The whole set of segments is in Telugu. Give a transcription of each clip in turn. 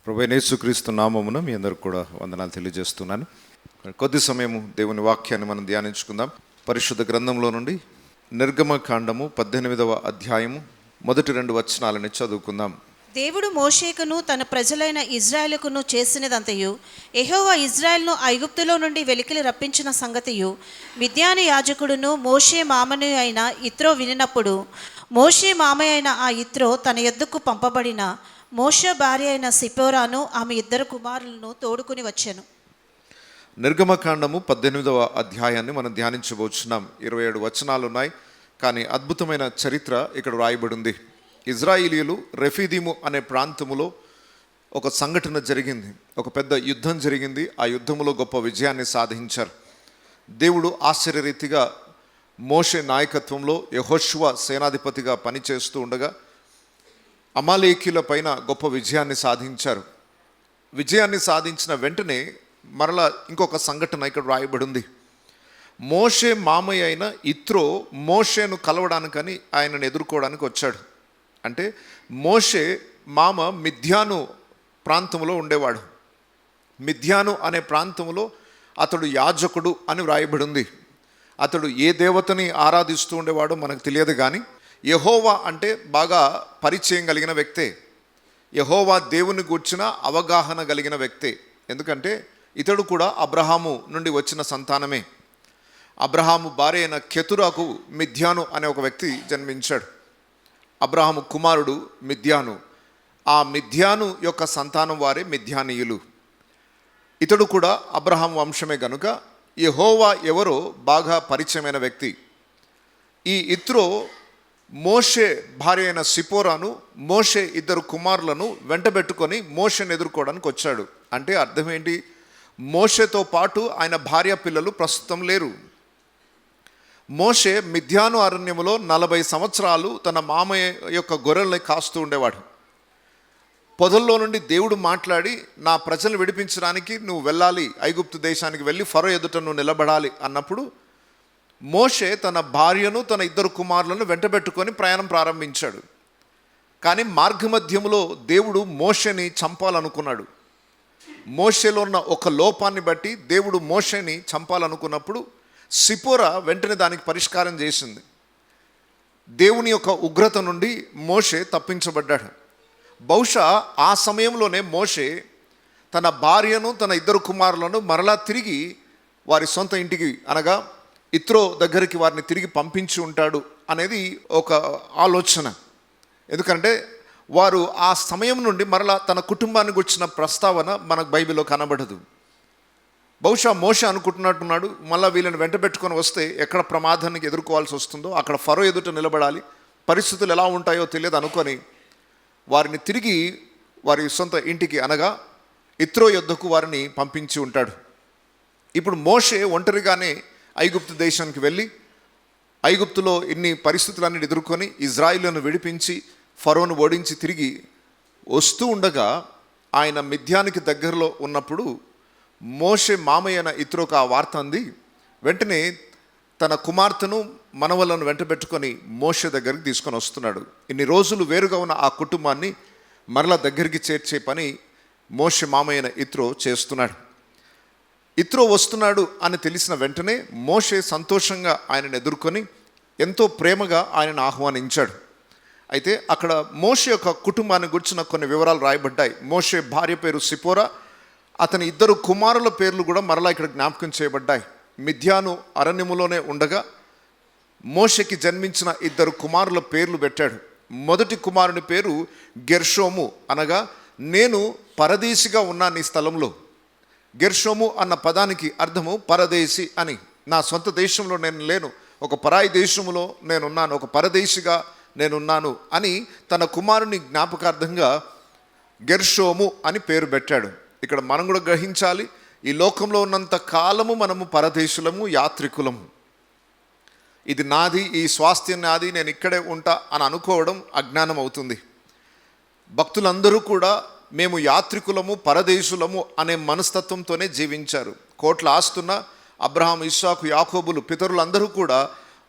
ప్రభువైన యేసుక్రీస్తు నామమున మీ అందరికి కూడా వందనాలు తెలియజేస్తున్నాను. కొద్ది సమయము దేవుని వాక్యాన్ని మనం ధ్యానించుకుందాం. పరిశుద్ధ గ్రంథంలో నుండి నిర్గమకాండము 18వ అధ్యాయము మొదటి 2 వచనాలని చదువుకుందాం. దేవుడు మోషేకును తన ప్రజలైన ఇజ్రాయేలుకును చేసినదంతయు, యెహోవా ఇజ్రాయేలును ఐగుప్తులో నుండి వెలికిలి రప్పించిన సంగతియు మిద్యాను యాజకుడును మోషే మామను అయిన యిత్రో వినినప్పుడు, మోషే మామయ్య అయిన ఆ యిత్రో తన యొద్దకు పంపబడిన మోషే భార్య అయిన సిపోరాను ఆమె 2 కుమారులను తోడుకుని వచ్చెను. నిర్గమకాండము 18వ అధ్యాయాన్ని మనం ధ్యానించబోతున్నాం. 27 వచనాలు ఉన్నాయి, కానీ అద్భుతమైన చరిత్ర ఇక్కడ రాయబడి ఉంది. ఇజ్రాయిలీయులు రెఫీదీము అనే ప్రాంతములో ఒక సంఘటన జరిగింది, ఒక పెద్ద యుద్ధం జరిగింది. ఆ యుద్ధములో గొప్ప విజయాన్ని సాధించారు. దేవుడు ఆశ్చర్యరీతిగా మోషే నాయకత్వంలో యెహోషువ సేనాధిపతిగా పనిచేస్తూ ఉండగా అమాలేకీల పైన గొప్ప విజయాన్ని సాధించారు. విజయాన్ని సాధించిన వెంటనే మరలా ఇంకొక సంఘటన ఇక్కడ రాయబడి ఉంది. మోషే మామయ్య అయిన యిత్రో మోషేను కలవడానికని ఆయనను ఎదుర్కోవడానికి వచ్చాడు. అంటే మోషే మామ మిద్యాను ప్రాంతంలో ఉండేవాడు. మిద్యాను అనే ప్రాంతంలో అతడు యాజకుడు అని వ్రాయబడి ఉంది. అతడు ఏ దేవతని ఆరాధిస్తూ ఉండేవాడో మనకు తెలియదు, కానీ యెహోవా అంటే బాగా పరిచయం కలిగిన వ్యక్తే. యెహోవా దేవుని గూర్చిన అవగాహన కలిగిన వ్యక్తే. ఎందుకంటే ఇతడు కూడా అబ్రహాము నుండి వచ్చిన సంతానమే. అబ్రహాము భార్య అయిన కెతురాకు మిద్యాను అనే ఒక వ్యక్తి జన్మించాడు. అబ్రహాము కుమారుడు మిద్యాను. ఆ మిద్యాను యొక్క సంతానం వారే మిద్యానీయులు. ఇతడు కూడా అబ్రహాము వంశమే గనుక యెహోవా ఎవరో బాగా పరిచయమైన వ్యక్తి. ఈ యిత్రో మోషే భార్య అయిన సిపోరాను, మోషే 2 కుమారులను వెంటబెట్టుకొని మోషేను ఎదుర్కోవడానికి వచ్చాడు. అంటే అర్థం ఏంటి? మోషేతో పాటు ఆయన భార్య పిల్లలు ప్రస్తుతం లేరు. మోషే మిద్యాను అరణ్యములో 40 సంవత్సరాలు తన మామయ్య యొక్క గొర్రెల్ని కాస్తూ ఉండేవాడు. పొదల్లో నుండి దేవుడు మాట్లాడి, నా ప్రజలను విడిపించడానికి నువ్వు వెళ్ళాలి, ఐగుప్తు దేశానికి వెళ్ళి ఫరో ఎదుట నువ్వు నిలబడాలి అన్నప్పుడు మోషే తన భార్యను తన 2 కుమారులను వెంటబెట్టుకొని ప్రయాణం ప్రారంభించాడు. కానీ మార్గమధ్యములో దేవుడు మోషేని చంపాలనుకున్నాడు. మోషేలో ఉన్న ఒక లోపాన్ని బట్టి దేవుడు మోషేని చంపాలనుకున్నప్పుడు సిపోరా వెంటనే దానికి పరిష్కారం చేసింది. దేవుని యొక్క ఉగ్రత నుండి మోషే తప్పించబడ్డాడు. బహుశా ఆ సమయంలోనే మోషే తన భార్యను తన 2 కుమారులను మరలా తిరిగి వారి సొంత ఇంటికి అనగా యిత్రో దగ్గరికి వారిని తిరిగి పంపించి ఉంటాడు అనేది ఒక ఆలోచన. ఎందుకంటే వారు ఆ సమయం నుండి మరలా తన కుటుంబానికి వచ్చిన ప్రస్తావన మనకు బైబిల్లో కనబడదు. బహుశా మోషే అనుకుంటున్నట్టున్నాడు, మళ్ళీ వీళ్ళని వెంటబెట్టుకొని వస్తే ఎక్కడ ప్రమాదానికి ఎదుర్కోవాల్సి వస్తుందో అక్కడ ఫరో ఎదుట నిలబడాలి, పరిస్థితులు ఎలా ఉంటాయో తెలియదు అనుకొని వారిని తిరిగి వారి సొంత ఇంటికి అనగా యిత్రో యొద్దకు వారిని పంపించి ఉంటాడు. ఇప్పుడు మోషే ఒంటరిగానే ఐగుప్తు దేశానికి వెళ్ళి ఐగుప్తులో ఇన్ని పరిస్థితులన్నీ ఎదుర్కొని ఇజ్రాయిలును విడిపించి ఫరోను ఓడించి తిరిగి వస్తూ ఉండగా ఆయన మిద్యానికి దగ్గరలో ఉన్నప్పుడు మోషే మామయ్య అయిన యిత్రోకు ఆ వార్త అంది. వెంటనే తన కుమార్తెను మనవలను వెంటబెట్టుకొని మోషే దగ్గరికి తీసుకొని వస్తున్నాడు. ఇన్ని రోజులు వేరుగా ఉన్న ఆ కుటుంబాన్ని మరలా దగ్గరికి చేర్చే పని మోషే మామయ్య అయిన యిత్రో చేస్తున్నాడు. యిత్రో వస్తున్నాడు అని తెలిసిన వెంటనే మోషే సంతోషంగా ఆయనను ఎదుర్కొని ఎంతో ప్రేమగా ఆయనను ఆహ్వానించాడు. అయితే అక్కడ మోషే యొక్క కుటుంబాన్ని గురించిన కొన్ని వివరాలు రాయబడ్డాయి. మోషే భార్య పేరు సిపోరా, అతని 2 కుమారుల పేర్లు కూడా మరలా ఇక్కడ జ్ఞాపకం చేయబడ్డాయి. మిద్యాను అరణ్యములోనే ఉండగా మోషేకి జన్మించిన 2 కుమారుల పేర్లు పెట్టాడు. మొదటి కుమారుని పేరు గెర్షోము, అనగా నేను పరదేశిగా ఉన్నాను ఈ స్థలంలో. గెర్షోము అన్న పదానికి అర్థము పరదేశి అని. నా సొంత దేశంలో నేను లేను, ఒక పరాయి దేశంలో నేనున్నాను, ఒక పరదేశిగా నేనున్నాను అని తన కుమారుని జ్ఞాపకార్థంగా గెర్షోము అని పేరు పెట్టాడు. ఇక్కడ మనం కూడా గ్రహించాలి, ఈ లోకంలో ఉన్నంత కాలము మనము పరదేశులము, యాత్రికులము. ఇది నాది, ఈ స్వాస్థ్యం నాది, నేను ఇక్కడే ఉంటా అని అనుకోవడం అజ్ఞానం అవుతుంది. భక్తులందరూ కూడా మేము యాత్రికులము, పరదేశులము అనే మనస్తత్వంతోనే జీవించారు. కోట్ల ఆస్తున్న అబ్రహాం, ఇస్సాకు, యాకోబులు పితరులందరూ కూడా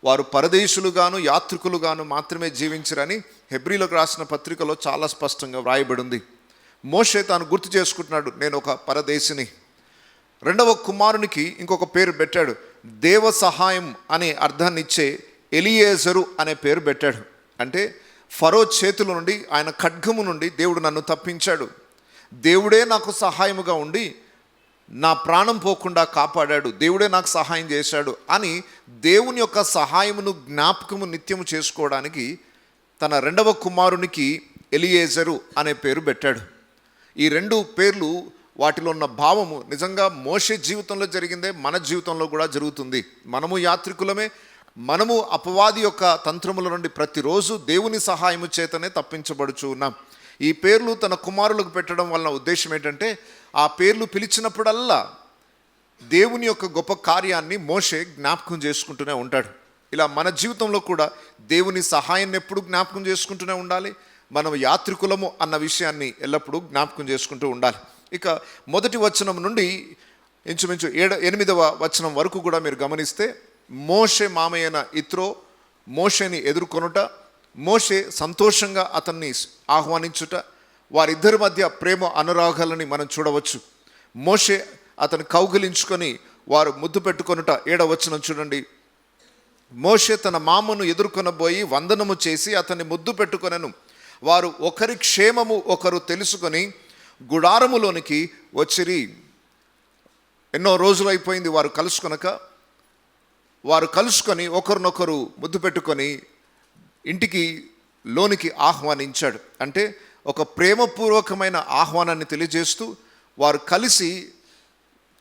వారు పరదేశులుగాను యాత్రికులుగాను మాత్రమే జీవించరని హెబ్రీలకు రాసిన పత్రికలో చాలా స్పష్టంగా వ్రాయబడి ఉంది. మోషే తాను గుర్తు చేసుకుంటున్నాడు, నేను ఒక పరదేశిని. రెండవ కుమారునికి ఇంకొక పేరు పెట్టాడు, దేవ సహాయం అనే అర్థాన్ని ఇచ్చే ఎలియేజరు అనే పేరు పెట్టాడు. అంటే ఫరో చేతుల నుండి, ఆయన ఖడ్గము నుండి దేవుడు నన్ను తప్పించాడు, దేవుడే నాకు సహాయముగా ఉండి నా ప్రాణం పోకుండా కాపాడాడు, దేవుడే నాకు సహాయం చేశాడు అని దేవుని యొక్క సహాయమును జ్ఞాపకము నిత్యము చేసుకోవడానికి తన రెండవ కుమారునికి ఎలియేజరు అనే పేరు పెట్టాడు. ఈ రెండు పేర్లు, వాటిలో ఉన్న భావము నిజంగా మోషే జీవితంలో జరిగిందే మన జీవితంలో కూడా జరుగుతుంది. మనము యాత్రికులమే, మనము అపవాది యొక్క తంత్రముల నుండి ప్రతిరోజు దేవుని సహాయము చేతనే తప్పించబడుచు ఉన్నాం. ఈ పేర్లు తన కుమారులకు పెట్టడం వలన ఉద్దేశం ఏంటంటే, ఆ పేర్లు పిలిచినప్పుడల్లా దేవుని యొక్క గొప్ప కార్యాన్ని మోషే జ్ఞాపకం చేసుకుంటూనే ఉంటాడు. ఇలా మన జీవితంలో కూడా దేవుని సహాయాన్ని ఎప్పుడు జ్ఞాపకం చేసుకుంటూనే ఉండాలి. మనం యాత్రికులము అన్న విషయాన్ని ఎల్లప్పుడూ జ్ఞాపకం చేసుకుంటూ ఉండాలి. ఇక మొదటి వచనం నుండి ఇంచుమించు 8వ వచనం వరకు కూడా మీరు గమనిస్తే, మోషే మామయ్యన ఇత్రో మోషేని ఎదుర్కొనుట, మోషే సంతోషంగా అతన్ని ఆహ్వానించుట, వారిద్దరి మధ్య ప్రేమ అనురాగాలని మనం చూడవచ్చు. మోషే అతను కౌగిలించుకొని వారు ముద్దు పెట్టుకొనుట. 7వ వచనం చూడండి, మోషే తన మామను ఎదుర్కొనబోయి వందనము చేసి అతన్ని ముద్దు పెట్టుకొనెను. వారు ఒకరి క్షేమము ఒకరు తెలుసుకొని గుడారములోనికి వచ్చిరి. ఎన్నో రోజులు అయిపోయింది వారు కలుసుకొనక. వారు కలుసుకొని ఒకరినొకరు ముద్దు పెట్టుకొని ఇంటికి లోనికి ఆహ్వానించాడు. అంటే ఒక ప్రేమపూర్వకమైన ఆహ్వానాన్ని తెలియజేస్తూ వారు కలిసి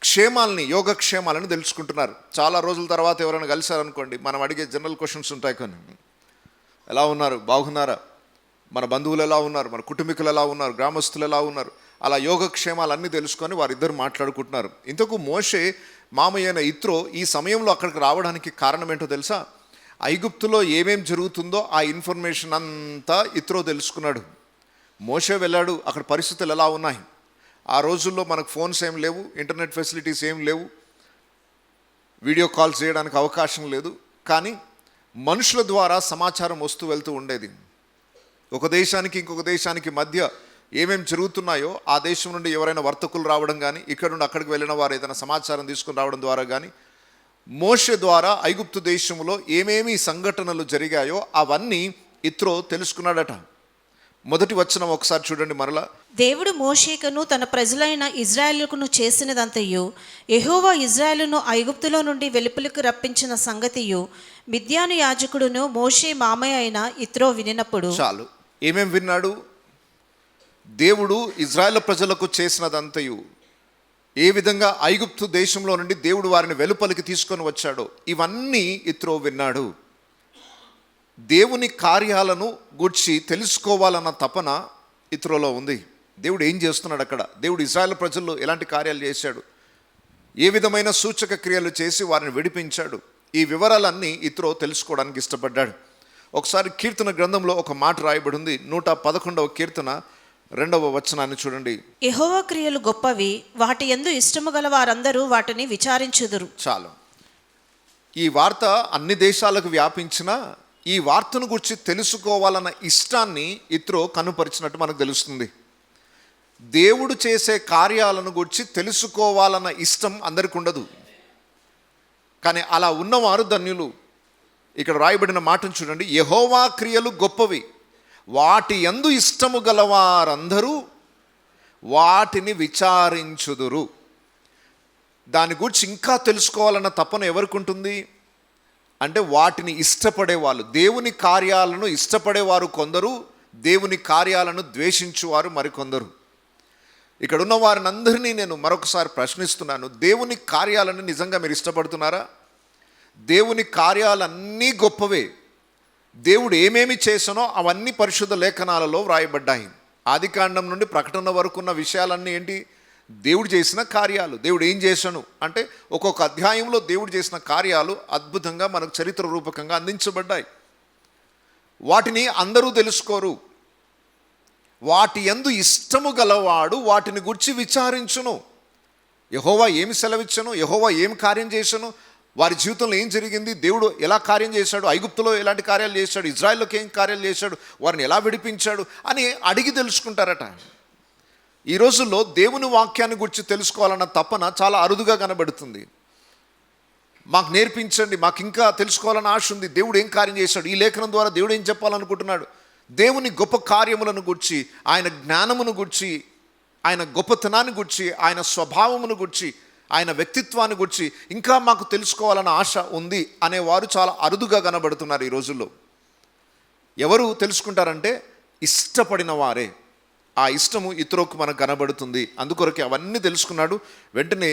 క్షేమాలని, యోగక్షేమాలను తెలుసుకుంటున్నారు. చాలా రోజుల తర్వాత ఎవరైనా కలిశారనుకోండి, మనం అడిగే జనరల్ క్వశ్చన్స్ ఉంటాయి కొన్ని. ఎలా ఉన్నారు, బాగున్నారా, మన బంధువులు ఎలా ఉన్నారు, మన కుటుంబీకులు ఎలా ఉన్నారు, గ్రామస్తులు ఎలా ఉన్నారు, అలా యోగక్షేమాలన్నీ తెలుసుకొని వారిద్దరు మాట్లాడుకుంటున్నారు. ఇంతకు మోషే మామయ్యన ఇత్రో ఈ సమయంలో అక్కడికి రావడానికి కారణం ఏంటో తెలుసా? ఐగుప్తులో ఏమేం జరుగుతుందో ఆ ఇన్ఫర్మేషన్ అంతా ఇత్రో తెలుసుకున్నాడు. మోషే వెళ్ళాడు, అక్కడ పరిస్థితులు ఎలా ఉన్నాయి. ఆ రోజుల్లో మనకు ఫోన్స్ ఏం లేవు, ఇంటర్నెట్ ఫెసిలిటీస్ ఏం లేవు, వీడియో కాల్స్ చేయడానికి అవకాశం లేదు. కానీ మనుషుల ద్వారా సమాచారం వస్తూ వెళ్తూ ఉండేది. ఒక దేశానికి ఇంకొక దేశానికి మధ్య ఏమేం జరుగుతున్నాయో ఆ దేశం నుండి ఎవరైనా వర్తకులు రావడం కానీ, ఇక్కడ నుండి అక్కడికి వెళ్ళిన వారు ఏదైనా సమాచారం తీసుకుని రావడం ద్వారా కానీ, మోషే ద్వారా ఐగుప్తు దేశంలో ఏమేమి సంఘటనలు జరిగాయో అవన్నీ ఇత్రో తెలుసుకున్నాడట. మొదటి వచనం ఒకసారి చూడండి మరలా. దేవుడు మోషేకును తన ప్రజలైన ఇజ్రాయేలుకును చేసినదంతయు, యెహోవా ఇజ్రాయేలును ఐగుప్తులో నుండి వెలుపలికి రప్పించిన సంగతియు మిద్యాను యాజకుడును మోషే మామయ్య అయిన ఇత్రో వినినప్పుడు. చాలు. ఏమేం విన్నాడు? దేవుడు ఇజ్రాయేల్ ప్రజలకు చేసినదంతయు, ఏ విధంగా ఐగుప్తు దేశంలో నుండి దేవుడు వారిని వెలుపలికి తీసుకొని వచ్చాడో ఇవన్నీ ఇత్రో విన్నాడు. దేవుని కార్యాలను గూర్చి తెలుసుకోవాలన్న తపన ఇత్రోలో ఉంది. దేవుడు ఏం చేస్తున్నాడు అక్కడ, దేవుడు ఇజ్రాయేల్ ప్రజల్లో ఎలాంటి కార్యాలు చేశాడు, ఏ విధమైన సూచక క్రియలు చేసి వారిని విడిపించాడు, ఈ వివరాలన్నీ ఇత్రో తెలుసుకోవడానికి ఇష్టపడ్డాడు. ఒకసారి కీర్తన గ్రంథంలో ఒక మాట రాయబడి ఉంది. 111వ కీర్తన 2వ వచనాన్ని చూడండి. యెహోవా క్రియలు గొప్పవి, వాటి యందు ఇష్టము గల వారందరూ వాటిని విచారించుదురు. చాలు. ఈ వార్త అన్ని దేశాలకు వ్యాపించినా ఈ వార్తను గురించి తెలుసుకోవాలన్న ఇష్టాన్ని ఇత్రో కనుపరిచినట్టు మనకు తెలుస్తుంది. దేవుడు చేసే కార్యాలను గురించి తెలుసుకోవాలన్న ఇష్టం అందరికి ఉండదు, కానీ అలా ఉన్నవారు ధన్యులు. ఇక్కడ రాయబడిన మాటను చూడండి, యెహోవా క్రియలు గొప్పవి, వాటి యందు ఇష్టము గలవారందరూ వాటిని విచారించుదురు. దాని గురించి ఇంకా తెలుసుకోవాలన్న తపన ఎవరికి ఉంటుంది అంటే, వాటిని ఇష్టపడే వాళ్ళు, దేవుని కార్యాలను ఇష్టపడేవారు కొందరు, దేవుని కార్యాలను ద్వేషించువారు మరికొందరు. ఇక్కడ ఉన్న వారిని అందరినీ నేను మరొకసారి ప్రశ్నిస్తున్నాను, దేవుని కార్యాలను నిజంగా మీరు ఇష్టపడుతున్నారా? దేవుని కార్యాలన్నీ గొప్పవే. దేవుడు ఏమేమి చేశానో అవన్నీ పరిశుద్ధ లేఖనాలలో వ్రాయబడ్డాయి. ఆదికాండం నుండి ప్రకటన వరకు ఉన్న విషయాలన్నీ ఏంటి? దేవుడు చేసిన కార్యాలు. దేవుడు ఏం చేశాను అంటే ఒక్కొక్క అధ్యాయంలో దేవుడు చేసిన కార్యాలు అద్భుతంగా మనకు చరిత్ర రూపకంగా అందించబడ్డాయి. వాటిని అందరూ తెలుసుకోరు. వాటి యందు ఇష్టము గలవాడు వాటిని గురించి విచారించును. యెహోవా ఏమి సెలవిచ్చను, యెహోవా ఏం కార్యం చేశాను, వారి జీవితంలో ఏం జరిగింది, దేవుడు ఎలా కార్యం చేశాడు, ఐగుప్తులో ఎలాంటి కార్యాలు చేశాడు, ఇజ్రాయెల్లోకి ఏం కార్యాలు చేశాడు, వారిని ఎలా విడిపించాడు అని అడిగి తెలుసుకుంటారట. ఈ రోజుల్లో దేవుని వాక్యాన్ని గురించి తెలుసుకోవాలన్న తపన చాలా అరుదుగా కనబడుతుంది. మాకు నేర్పించండి, మాకు ఇంకా తెలుసుకోవాలని ఆశ ఉంది, దేవుడు ఏం కార్యం చేశాడు, ఈ లేఖనం ద్వారా దేవుడు ఏం చెప్పాలనుకుంటున్నాడు, దేవుని గొప్ప కార్యములను గురించి, ఆయన జ్ఞానమును గురించి, ఆయన గొప్పతనాన్ని గురించి, ఆయన స్వభావమును గురించి, ఆయన వ్యక్తిత్వాన్ని గురించి ఇంకా మాకు తెలుసుకోవాలన్న ఆశ ఉంది అనేవారు చాలా అరుదుగా కనబడుతున్నారు ఈ రోజుల్లో. ఎవరు తెలుసుకుంటారంటే ఇష్టపడిన వారే. ఆ ఇష్టము ఇతరులకు మనకు కనబడుతుంది. అందుకొరకే అవన్నీ తెలుసుకున్నాడు. వెంటనే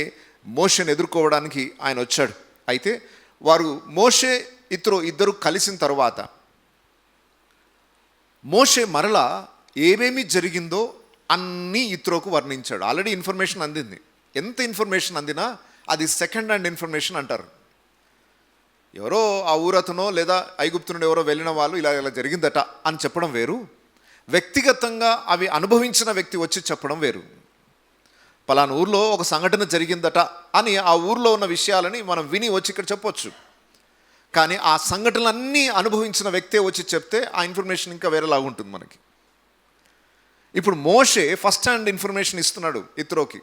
మోషేని ఎదుర్కోవడానికి ఆయన వచ్చాడు. అయితే వారు మోషే ఇద్దరు కలిసిన తర్వాత మోషే మరలా ఏమేమి జరిగిందో అన్నీ ఇతరులకు వర్ణించాడు. ఆల్రెడీ ఇన్ఫర్మేషన్ అందింది. ఎంత ఇన్ఫర్మేషన్ అందినా అది సెకండ్ హ్యాండ్ ఇన్ఫర్మేషన్ అంటారు. ఎవరో ఆ ఊరతనో లేదా ఐగుప్తు నుండి ఎవరో వెళ్ళిన వాళ్ళు ఇలా ఇలా జరిగిందట అని చెప్పడం వేరు, వ్యక్తిగతంగా అవి అనుభవించిన వ్యక్తి వచ్చి చెప్పడం వేరు. పలానా ఊర్లో ఒక సంఘటన జరిగిందట అని ఆ ఊర్లో ఉన్న విషయాలని మనం విని వచ్చి ఇక్కడ చెప్పొచ్చు. కానీ ఆ సంఘటనలన్నీ అనుభవించిన వ్యక్తే వచ్చి చెప్తే ఆ ఇన్ఫర్మేషన్ ఇంకా వేరేలాగా ఉంటుంది మనకి. ఇప్పుడు మోషే ఫస్ట్ హ్యాండ్ ఇన్ఫర్మేషన్ ఇస్తున్నాడు ఇత్రోకి.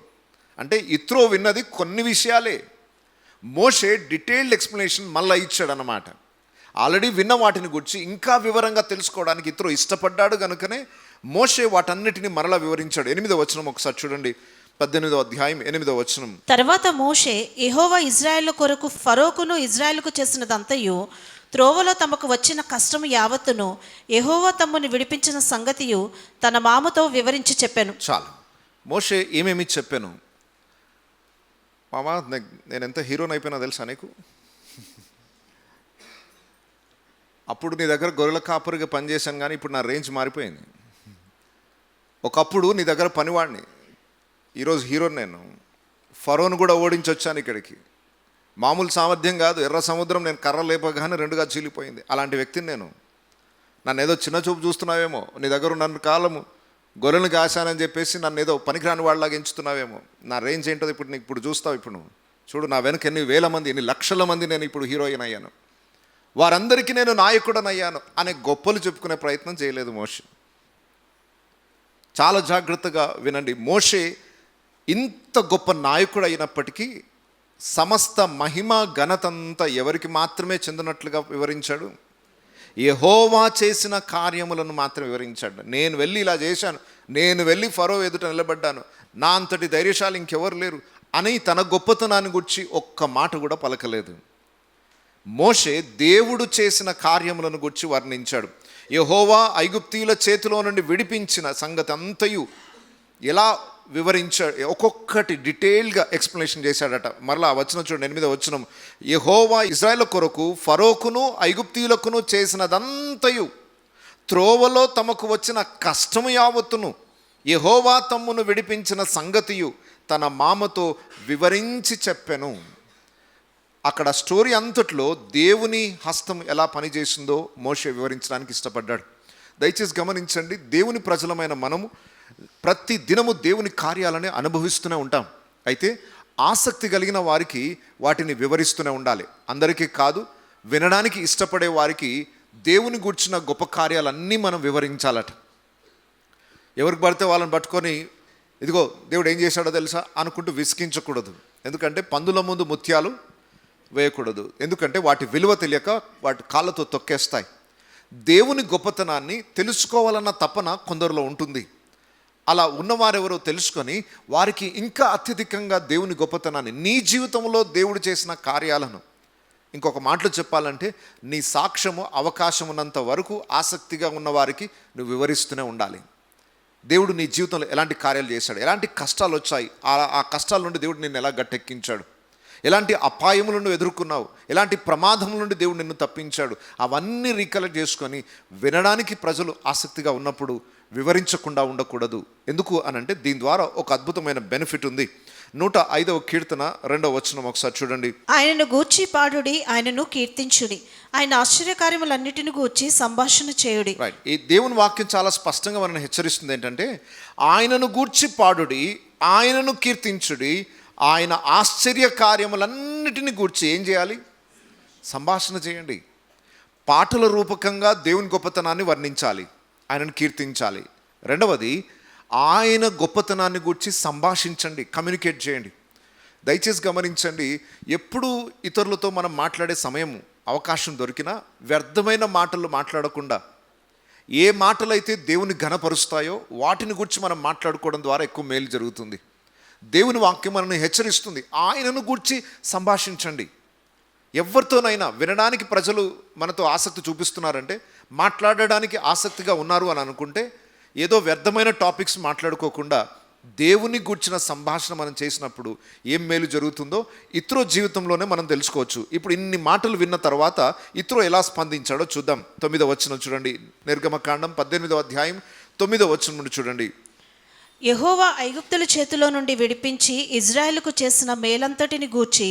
అంటే ఇత్రో విన్నది కొన్ని విషయాలే, మోషే డీటెయిల్డ్ ఎక్స్ప్లెనేషన్ మళ్ళీ ఇచ్చాడు అన్నమాట. ఆల్రెడీ విన్న వాటిని గురించి ఇంకా వివరంగా తెలుసుకోవడానికి ఇత్రో ఇష్టపడ్డాడు కనుకనే మోషే వాటన్నిటిని మరలా వివరించాడు. 8వ వచనం ఒకసారి చూడండి, 18వ అధ్యాయం 8వ వచనం. తర్వాత మోషే యెహోవా ఇజ్రాయేలు కొరకు ఫరోకును ఇజ్రాయేలుకు చేసినదంతయు, త్రోవలో తమకు వచ్చిన కష్టము యావత్తును, యెహోవా తమ్ముని విడిపించిన సంగతియు తన మామతో వివరించి చెప్పాను. చాలు. మోషే ఏమేమి చెప్పాను? మామా, నేను ఎంత హీరోని అయిపోయినా తెలుసా నీకు? అప్పుడు నీ దగ్గర గొర్రెల కాపరిగా పనిచేశాను, కానీ ఇప్పుడు నా రేంజ్ మారిపోయింది. ఒకప్పుడు నీ దగ్గర పనివాడిని, ఈరోజు హీరోని నేను. ఫరోను కూడా ఓడించొచ్చాను ఇక్కడికి. మామూలు సామర్థ్యం కాదు, ఎర్ర సముద్రం నేను కర్ర లేపగానే రెండుగా చీలిపోయింది. అలాంటి వ్యక్తిని నేను. నన్ను ఏదో చిన్న చూపు చూస్తున్నావేమో, నీ దగ్గర ఉన్న కాలము గొర్రెలను కాశానని చెప్పేసి నన్ను ఏదో పనికిరాని వాళ్ళలాగా ఎంచుతున్నావేమో. నా రేంజ్ ఏంటో ఇప్పుడు నీకు ఇప్పుడు చూస్తావు. ఇప్పుడు నువ్వు చూడు, నా వెనక ఎన్ని వేల మంది, ఎన్ని లక్షల మంది నేను ఇప్పుడు హీరోయిన్ అయ్యాను, వారందరికీ నేను నాయకుడనయ్యాను అనే గొప్పలు చెప్పుకునే ప్రయత్నం చేయలేదు మోషే. చాలా జాగ్రత్తగా వినండి. మోషే ఇంత గొప్ప నాయకుడు అయినప్పటికీ సమస్త మహిమ ఘనతంతా ఎవరికి మాత్రమే చెందినట్లుగా వివరించాడు? యెహోవా చేసిన కార్యములను మాత్రం వివరించాడు. నేను వెళ్ళి ఇలా చేశాను, నేను వెళ్ళి ఫరో ఎదుట నిలబడ్డాను, నా అంతటి ధైర్యశాలి ఇంకెవరు లేరు అని తన గొప్పతనాన్ని గురించి ఒక్క మాట కూడా పలకలేదు. మోషే దేవుడు చేసిన కార్యములను గురించి వర్ణించాడు. యెహోవా ఐగుప్తీయుల చేతిలో నుండి విడిపించిన సంగతి అంతయు ఎలా వివరించాడు, ఒక్కొక్కటి డీటెయిల్గా ఎక్స్ప్లెనేషన్ చేశాడట. మరలా వచనం చూడండి, 8వ వచనం. యెహోవా ఇశ్రాయేలు కొరకు ఫరోకును ఐగుప్తీయులకును చేసినదంతయు, త్రోవలో తమకు వచ్చిన కష్టము యావత్తును, యెహోవా తమ్మును విడిపించిన సంగతియు తన మామతో వివరించి చెప్పెను. అక్కడ స్టోరీ అంతట్లో దేవుని హస్తం ఎలా పనిచేసిందో మోషే వివరించడానికి ఇష్టపడ్డాడు. దయచేసి గమనించండి, దేవుని ప్రజలమైన మనము ప్రతి దినము దేవుని కార్యాలని అనుభవిస్తూనే ఉంటాం. అయితే ఆసక్తి కలిగిన వారికి వాటిని వివరిస్తూనే ఉండాలి. అందరికీ కాదు, వినడానికి ఇష్టపడే వారికి దేవుని గూర్చిన గొప్ప కార్యాలన్నీ మనం వివరించాలట. ఎవరికి పడితే వాళ్ళని పట్టుకొని ఇదిగో దేవుడు ఏం చేశాడో తెలుసా అనుకుంటూ విసిగించకూడదు. ఎందుకంటే పందుల ముందు ముత్యాలు వేయకూడదు. ఎందుకంటే వాటి విలువ తెలియక వాటి కాళ్ళతో తొక్కేస్తాయి. దేవుని గొప్పతనాన్ని తెలుసుకోవాలన్న తపన కొందరిలో ఉంటుంది. అలా ఉన్నవారెవరో తెలుసుకొని వారికి ఇంకా అత్యధికంగా దేవుని గొప్పతనాన్ని, నీ జీవితంలో దేవుడు చేసిన కార్యాలను, ఇంకొక మాటలో చెప్పాలంటే నీ సాక్ష్యము అవకాశం ఉన్నంత వరకు ఆసక్తిగా ఉన్నవారికి నువ్వు వివరిస్తూనే ఉండాలి. దేవుడు నీ జీవితంలో ఎలాంటి కార్యాలు చేశాడు, ఎలాంటి కష్టాలు వచ్చాయి, ఆ కష్టాల నుండి దేవుడు నిన్ను ఎలా గట్టెక్కించాడు, ఎలాంటి అపాయములను ఎదుర్కొన్నావు, ఎలాంటి ప్రమాదం నుండి దేవుడు నిన్ను తప్పించాడు, అవన్నీ రీకలెక్ట్ చేసుకొని వినడానికి ప్రజలు ఆసక్తిగా ఉన్నప్పుడు వివరించకుండా ఉండకూడదు. ఎందుకు అనంటే దీని ద్వారా ఒక అద్భుతమైన బెనిఫిట్ ఉంది. 105వ కీర్తన 2వ వచనం ఒకసారి చూడండి. ఆయనను గూర్చి పాడుడి, ఆయనను కీర్తించుడి, ఆయన ఆశ్చర్యకార్యములన్నిటిని గూర్చి సంభాషణ చేయుడి. రైట్. ఈ దేవుని వాక్యం చాలా స్పష్టంగా మనల్ని హెచ్చరిస్తుంది. ఏంటంటే ఆయనను గూర్చి పాడుడి, ఆయనను కీర్తించుడి, ఆయన ఆశ్చర్య కార్యములన్నిటిని గూర్చి ఏం చేయాలి? సంభాషణ చేయండి. పాటల రూపకంగా దేవుని గొప్పతనాన్ని వర్ణించాలి, ఆయనను కీర్తించాలి. రెండవది, ఆయన గొప్పతనాన్ని గురించి సంభాషించండి, కమ్యూనికేట్ చేయండి. దయచేసి గమనించండి, ఎప్పుడు ఇతరులతో మనం మాట్లాడే సమయం అవకాశం దొరికినా వ్యర్థమైన మాటలు మాట్లాడకుండా ఏ మాటలైతే దేవుని ఘనపరుస్తాయో వాటిని గురించి మనం మాట్లాడుకోవడం ద్వారా ఎక్కువ మేలు జరుగుతుంది. దేవుని వాక్యం మనల్ని హెచ్చరిస్తుంది, ఆయనను గూర్చి సంభాషించండి. ఎవరితోనైనా వినడానికి ప్రజలు మనతో ఆసక్తి చూపిస్తున్నారంటే, మాట్లాడడానికి ఆసక్తిగా ఉన్నారు అని అనుకుంటే, ఏదో వ్యర్థమైన టాపిక్స్ మాట్లాడుకోకుండా దేవుని గూర్చిన సంభాషణ మనం చేసినప్పుడు ఏం మేలు జరుగుతుందో ఇత్రో జీవితంలోనే మనం తెలుసుకోవచ్చు. ఇప్పుడు ఇన్ని మాటలు విన్న తర్వాత ఇత్రో ఎలా స్పందించాడో చూద్దాం. 9వ వచనం చూడండి, నిర్గమకాండం 18వ అధ్యాయం 9వ వచనం నుండి చూడండి. యెహోవా ఐగుప్తుల చేతిలో నుండి విడిపించి ఇజ్రాయేలుకు చేసిన మేలంతటిని గూర్చి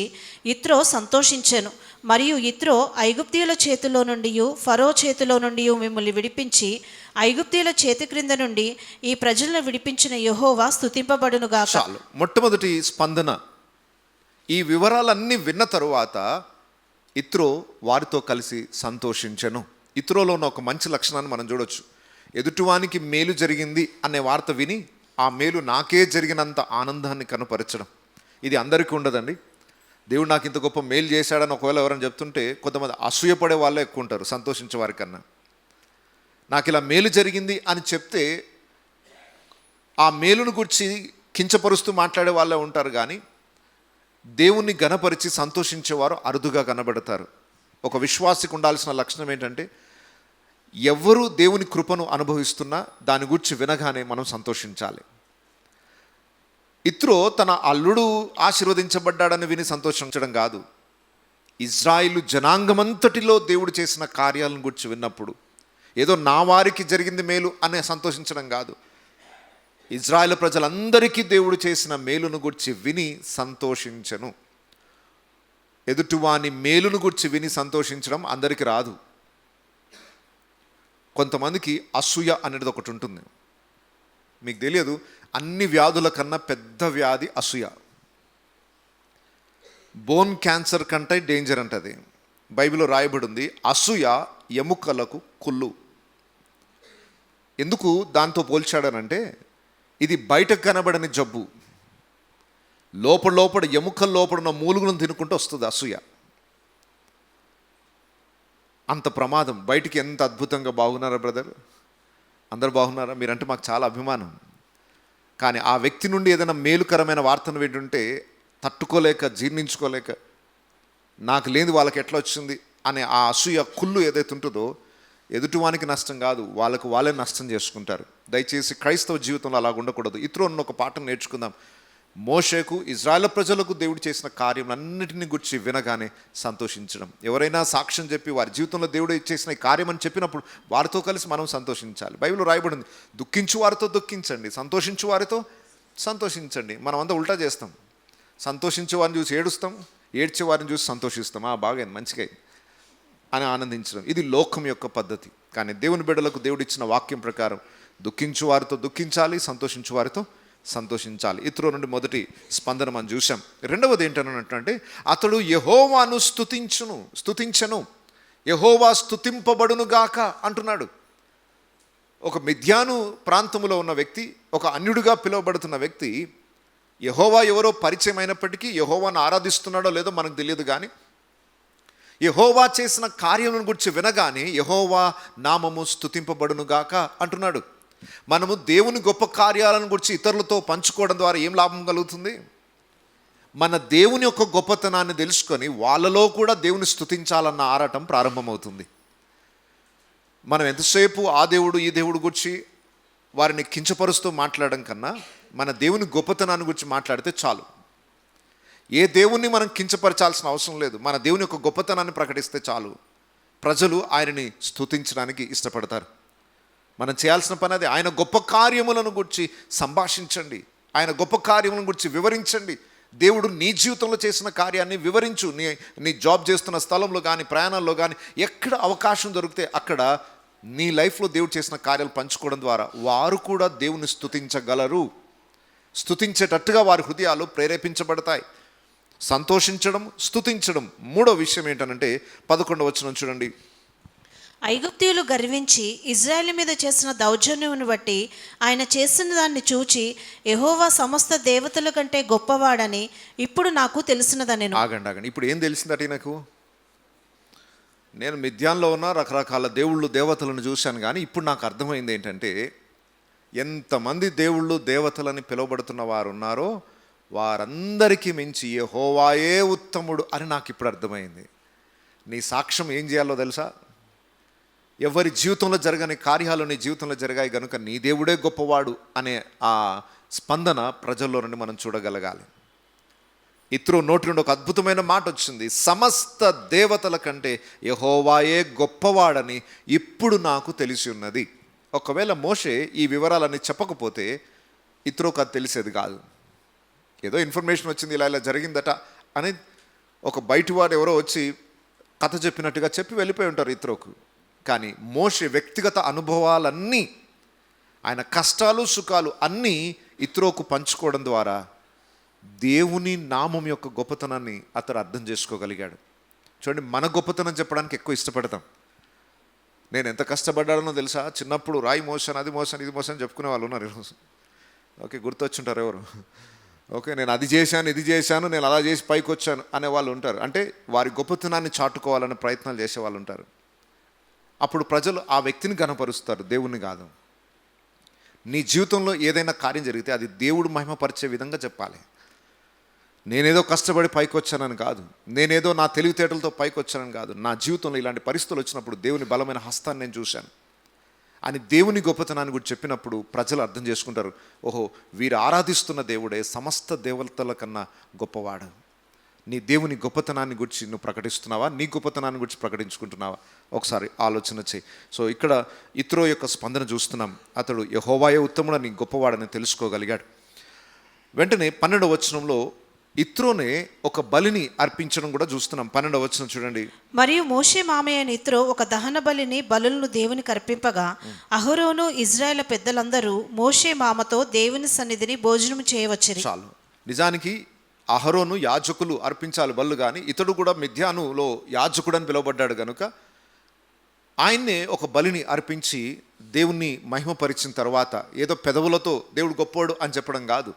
యిత్రో సంతోషించెను. మరియు యిత్రో ఐగుప్తీయుల చేతిలో నుండి ఫరో చేతిలో నుండి మిమ్మల్ని విడిపించి ఐగుప్తీయుల చేతి క్రింద నుండి ఈ ప్రజలను విడిపించిన యెహోవా స్తుతింపబడునుగాక. చాలు. మొట్టమొదటి స్పందన, ఈ వివరాలన్నీ విన్న తరువాత ఇత్రో వారితో కలిసి సంతోషించెను. ఇత్రోలో ఉన్న ఒక మంచి లక్షణాన్ని మనం చూడొచ్చు. ఎదుటివానికి మేలు జరిగింది అనే వార్త విని ఆ మేలు నాకే జరిగినంత ఆనందాన్ని కనపరచడం. ఇది అందరికీ ఉండదండి. దేవుడు నాకు ఇంత గొప్ప మేలు చేశాడని ఒకవేళ ఎవరైనా చెప్తుంటే కొంతమంది అసూయపడే వాళ్ళే ఎక్కువ ఉంటారు సంతోషించే వారికన్నా. నాకు ఇలా మేలు జరిగింది అని చెప్తే ఆ మేలును గురించి కించపరుస్తూ మాట్లాడే వాళ్ళే ఉంటారు, కానీ దేవుణ్ణి గణపరిచి సంతోషించేవారు అరుదుగా కనబడతారు. ఒక విశ్వాసికి ఉండాల్సిన లక్షణం ఏంటంటే, ఎవరు దేవుని కృపను అనుభవిస్తున్నా దాని గురించి వినగానే మనం సంతోషించాలి. ఇత్రో తన అల్లుడు ఆశీర్వదించబడ్డాడని విని సంతోషించడం కాదు, ఇజ్రాయిలు జనాంగమంతటిలో దేవుడు చేసిన కార్యాలను గురించి విన్నప్పుడు ఏదో నా వారికి జరిగింది మేలు అనే సంతోషించడం కాదు, ఇజ్రాయిల్ ప్రజలందరికీ దేవుడు చేసిన మేలును గురించి విని సంతోషించను. ఎదుటివాని మేలును గురించి విని సంతోషించడం అందరికీ రాదు. కొంతమందికి అసూయ అనేది ఒకటి ఉంటుంది. మీకు తెలియదు, అన్ని వ్యాధుల కన్నా పెద్ద వ్యాధి అసూయ. బోన్ క్యాన్సర్ కంటే డేంజర్ అంటది. బైబిల్లో రాయబడి ఉంది, అసూయ ఎముకలకు కుళ్ళు. ఎందుకు దాంతో పోల్చాడనంటే, ఇది బయటకు కనబడని జబ్బు, లోపల ఎముకల లోపల ఉన్న మూలుగులను తినుకుంటూ వస్తుంది అసూయ. అంత ప్రమాదం. బయటికి ఎంత అద్భుతంగా బాగున్నారా బ్రదర్, అందరు బాగున్నారా, మీరంటే మాకు చాలా అభిమానం. కానీ ఆ వ్యక్తి నుండి ఏదైనా మేలుకరమైన వార్తను వింటుంటే తట్టుకోలేక, జీర్ణించుకోలేక, నాకు లేని వాళ్ళకి ఎట్లా వచ్చింది అనే ఆ అసూయ కుళ్ళు ఏదైతే ఉంటుందో ఎదుటివానికి నష్టం కాదు, వాళ్ళకు వాళ్ళే నష్టం చేసుకుంటారు. దయచేసి క్రైస్తవ జీవితంలో అలా ఉండకూడదు. ఇతరులను ఒక పాఠం నేర్చుకుందాం. మోషేకు, ఇజ్రాయేల్ ప్రజలకు దేవుడు చేసిన కార్యములన్నిటిని గురించి వినగానే సంతోషించడం. ఎవరైనా సాక్ష్యం చెప్పి వారి జీవితంలో దేవుడు చేసిన ఈ కార్యం అని చెప్పినప్పుడు వారితో కలిసి మనం సంతోషించాలి. బైబిల్లో రాయబడింది, దుఃఖించు వారితో దుఃఖించండి, సంతోషించు వారితో సంతోషించండి. మనం అంతా ఉల్టా చేస్తాం. సంతోషించే వారిని చూసి ఏడుస్తాం, ఏడ్చే వారిని చూసి సంతోషిస్తాం. బాగా మంచిగా అని ఆనందించడం, ఇది లోకం యొక్క పద్ధతి. కానీ దేవుని బిడ్డలకు దేవుడు ఇచ్చిన వాక్యం ప్రకారం దుఃఖించు వారితో దుఃఖించాలి, సంతోషించు వారితో సంతోషించాలి. ఇతరుల నుండి మొదటి స్పందన మనం చూసాం. రెండవది ఏంటనంటే, అతడు యెహోవాను స్తుతించను, యెహోవా స్తుతింపబడునుగాక అంటున్నాడు. ఒక మిద్యాను ప్రాంతంలో ఉన్న వ్యక్తి, ఒక అన్యుడిగా పిలువబడుతున్న వ్యక్తి, యెహోవా ఎవరో పరిచయం అయినప్పటికీ యెహోవాను ఆరాధిస్తున్నాడో లేదో మనకు తెలియదు, కానీ యెహోవా చేసిన కార్యములను గురించి వినగానే యెహోవా నామము స్తుతింపబడునుగాక అంటున్నాడు. మనము దేవుని గొప్ప కార్యాలను గురించి ఇతరులతో పంచుకోవడం ద్వారా ఏం లాభం కలుగుతుంది? మన దేవుని యొక్క గొప్పతనాన్ని తెలుసుకొని వాళ్ళలో కూడా దేవుని స్తుతించాలన్న ఆరాటం ప్రారంభమవుతుంది. మనం ఎంతసేపు ఆ దేవుడు ఈ దేవుడు గురించి వారిని కించపరుస్తూ మాట్లాడడం కన్నా మన దేవుని గొప్పతనాన్ని గురించి మాట్లాడితే చాలు. ఏ దేవుణ్ణి మనం కించపరచాల్సిన అవసరం లేదు. మన దేవుని యొక్క గొప్పతనాన్ని ప్రకటిస్తే చాలు, ప్రజలు ఆయనని స్తుతించడానికి ఇష్టపడతారు. మనం చేయాల్సిన పని అది. ఆయన గొప్ప కార్యములను గురించి సంభాషించండి, ఆయన గొప్ప కార్యములను గురించి వివరించండి. దేవుడు నీ జీవితంలో చేసిన కార్యాన్ని వివరించు. నీ జాబ్ చేస్తున్న స్థలంలో కానీ, ప్రయాణాల్లో కానీ, ఎక్కడ అవకాశం దొరికితే అక్కడ నీ లైఫ్లో దేవుడు చేసిన కార్యాలు పంచుకోవడం ద్వారా వారు కూడా దేవుని స్తుతించగలరు. స్తుతించేటట్టుగా వారి హృదయాలు ప్రేరేపించబడతాయి. సంతోషించడం, స్తుతించడం. మూడో విషయం ఏంటనంటే 11వ వచనం చూడండి. ఐగుప్తీయులు గర్వించి ఇజ్రాయేలు మీద చేసిన దౌర్జన్యమును బట్టి ఆయన చేసిన దాన్ని చూచి యెహోవా సమస్త దేవతల కంటే గొప్పవాడని ఇప్పుడు నాకు తెలిసినదనెను. ఆగండి ఇప్పుడు ఏం తెలిసిందట నాకు? నేను మిద్యాన్లో ఉన్న రకరకాల దేవుళ్ళు దేవతలను చూశాను, కానీ ఇప్పుడు నాకు అర్థమైంది ఏంటంటే, ఎంతమంది దేవుళ్ళు దేవతలని పిలువబడుతున్న వారు ఉన్నారో వారందరికీ మించి యెహోవాయే ఉత్తముడు అని నాకు ఇప్పుడు అర్థమైంది. నీ సాక్ష్యం ఏం చేయాలో తెలుసా? ఎవరి జీవితంలో జరగని కార్యాలు నీ జీవితంలో జరిగాయి కనుక నీ దేవుడే గొప్పవాడు అనే ఆ స్పందన ప్రజల్లో నుండి మనం చూడగలగాలి. ఇత్రో నోటి నుండి ఒక అద్భుతమైన మాట వచ్చింది, సమస్త దేవతల కంటే యెహోవాయే గొప్పవాడని ఇప్పుడు నాకు తెలిసి ఉన్నది. ఒకవేళ మోషే ఈ వివరాలన్నీ చెప్పకపోతే ఇత్రోకు అది తెలిసేది కాదు. ఏదో ఇన్ఫర్మేషన్ వచ్చింది, ఇలా జరిగిందట అని ఒక బయటివాడు ఎవరో వచ్చి కథ చెప్పినట్టుగా చెప్పి వెళ్ళిపోయి ఉంటారు ఇత్రోకు. కానీ మోషే వ్యక్తిగత అనుభవాలన్నీ, ఆయన కష్టాలు సుఖాలు అన్నీ ఇత్రోకు పంచుకోవడం ద్వారా దేవుని నామం యొక్క గొప్పతనాన్ని అతను అర్థం చేసుకోగలిగాడు. చూడండి, మన గొప్పతనం చెప్పడానికి ఎక్కువ ఇష్టపడతాం. నేను ఎంత కష్టపడ్డానో తెలుసా? చిన్నప్పుడు రాయి మోసాను, అది మోసాను, ఇది మోసాను చెప్పుకునే వాళ్ళు ఉన్నారు ఈరోజు. ఓకే, గుర్తొచ్చుంటారు ఎవరు? ఓకే, నేను అది చేశాను, ఇది చేశాను, నేను అలా చేసి పైకి వచ్చాను అనే వాళ్ళు ఉంటారు. అంటే వారి గొప్పతనాన్ని చాటుకోవాలనే ప్రయత్నాలు చేసే వాళ్ళు ఉంటారు. అప్పుడు ప్రజలు ఆ వ్యక్తిని గణపరుస్తారు, దేవుణ్ణి కాదు. నీ జీవితంలో ఏదైనా కార్యం జరిగితే అది దేవుడు మహిమపరిచే విధంగా చెప్పాలి. నేనేదో కష్టపడి పైకి వచ్చానని కాదు, నేనేదో నా తెలివితేటలతో పైకి వచ్చానని కాదు. నా జీవితంలో ఇలాంటి పరిస్థితులు వచ్చినప్పుడు దేవుని బలమైన హస్తాన్ని నేను చూశాను అని దేవుని గొప్పతనాన్ని కూడా చెప్పినప్పుడు ప్రజలు అర్థం చేసుకుంటారు, ఓహో వీరు ఆరాధిస్తున్న దేవుడే సమస్త దేవతల కన్నా గొప్పవాడు. నీ దేవుని గొప్పతనాన్ని గురించి నువ్వు ప్రకటిస్తున్నావా? నీ గొప్పతనాన్ని గురించి ప్రకటించుకుంటున్నావా? ఒకసారి ఆలోచన చేయి. సో ఇక్కడ ఇత్రో యొక్క స్పందన చూస్తున్నాం. అతడు యెహోవాయే ఉత్తముడని గొప్పవాడని తెలుసుకోగలిగాడు. వెంటనే 12వ వచనంలో ఇత్రోనే ఒక బలిని అర్పించడం కూడా చూస్తున్నాం. 12వ వచనం చూడండి. మరియు మోషే మామయ్య అయిన ఇత్రో ఒక దహన బలులను దేవునికి అర్పింపగా అహరోను ఇజ్రాయేల్ పెద్దలందరూ మోషే మామతో దేవుని సన్నిధిని భోజనం చేయవచ్చిరి. చాలు. నిజానికి అహరోను యాజకులు అర్పించాలి బళ్ళు, కానీ ఇతడు కూడా మిద్యానులో యాజకుడని పిలువబడ్డాడు కనుక ఆయన్నే ఒక బలిని అర్పించి దేవుణ్ణి మహిమపరిచిన తర్వాత ఏదో పెదవులతో దేవుడు గొప్పోడు అని చెప్పడం కాదు,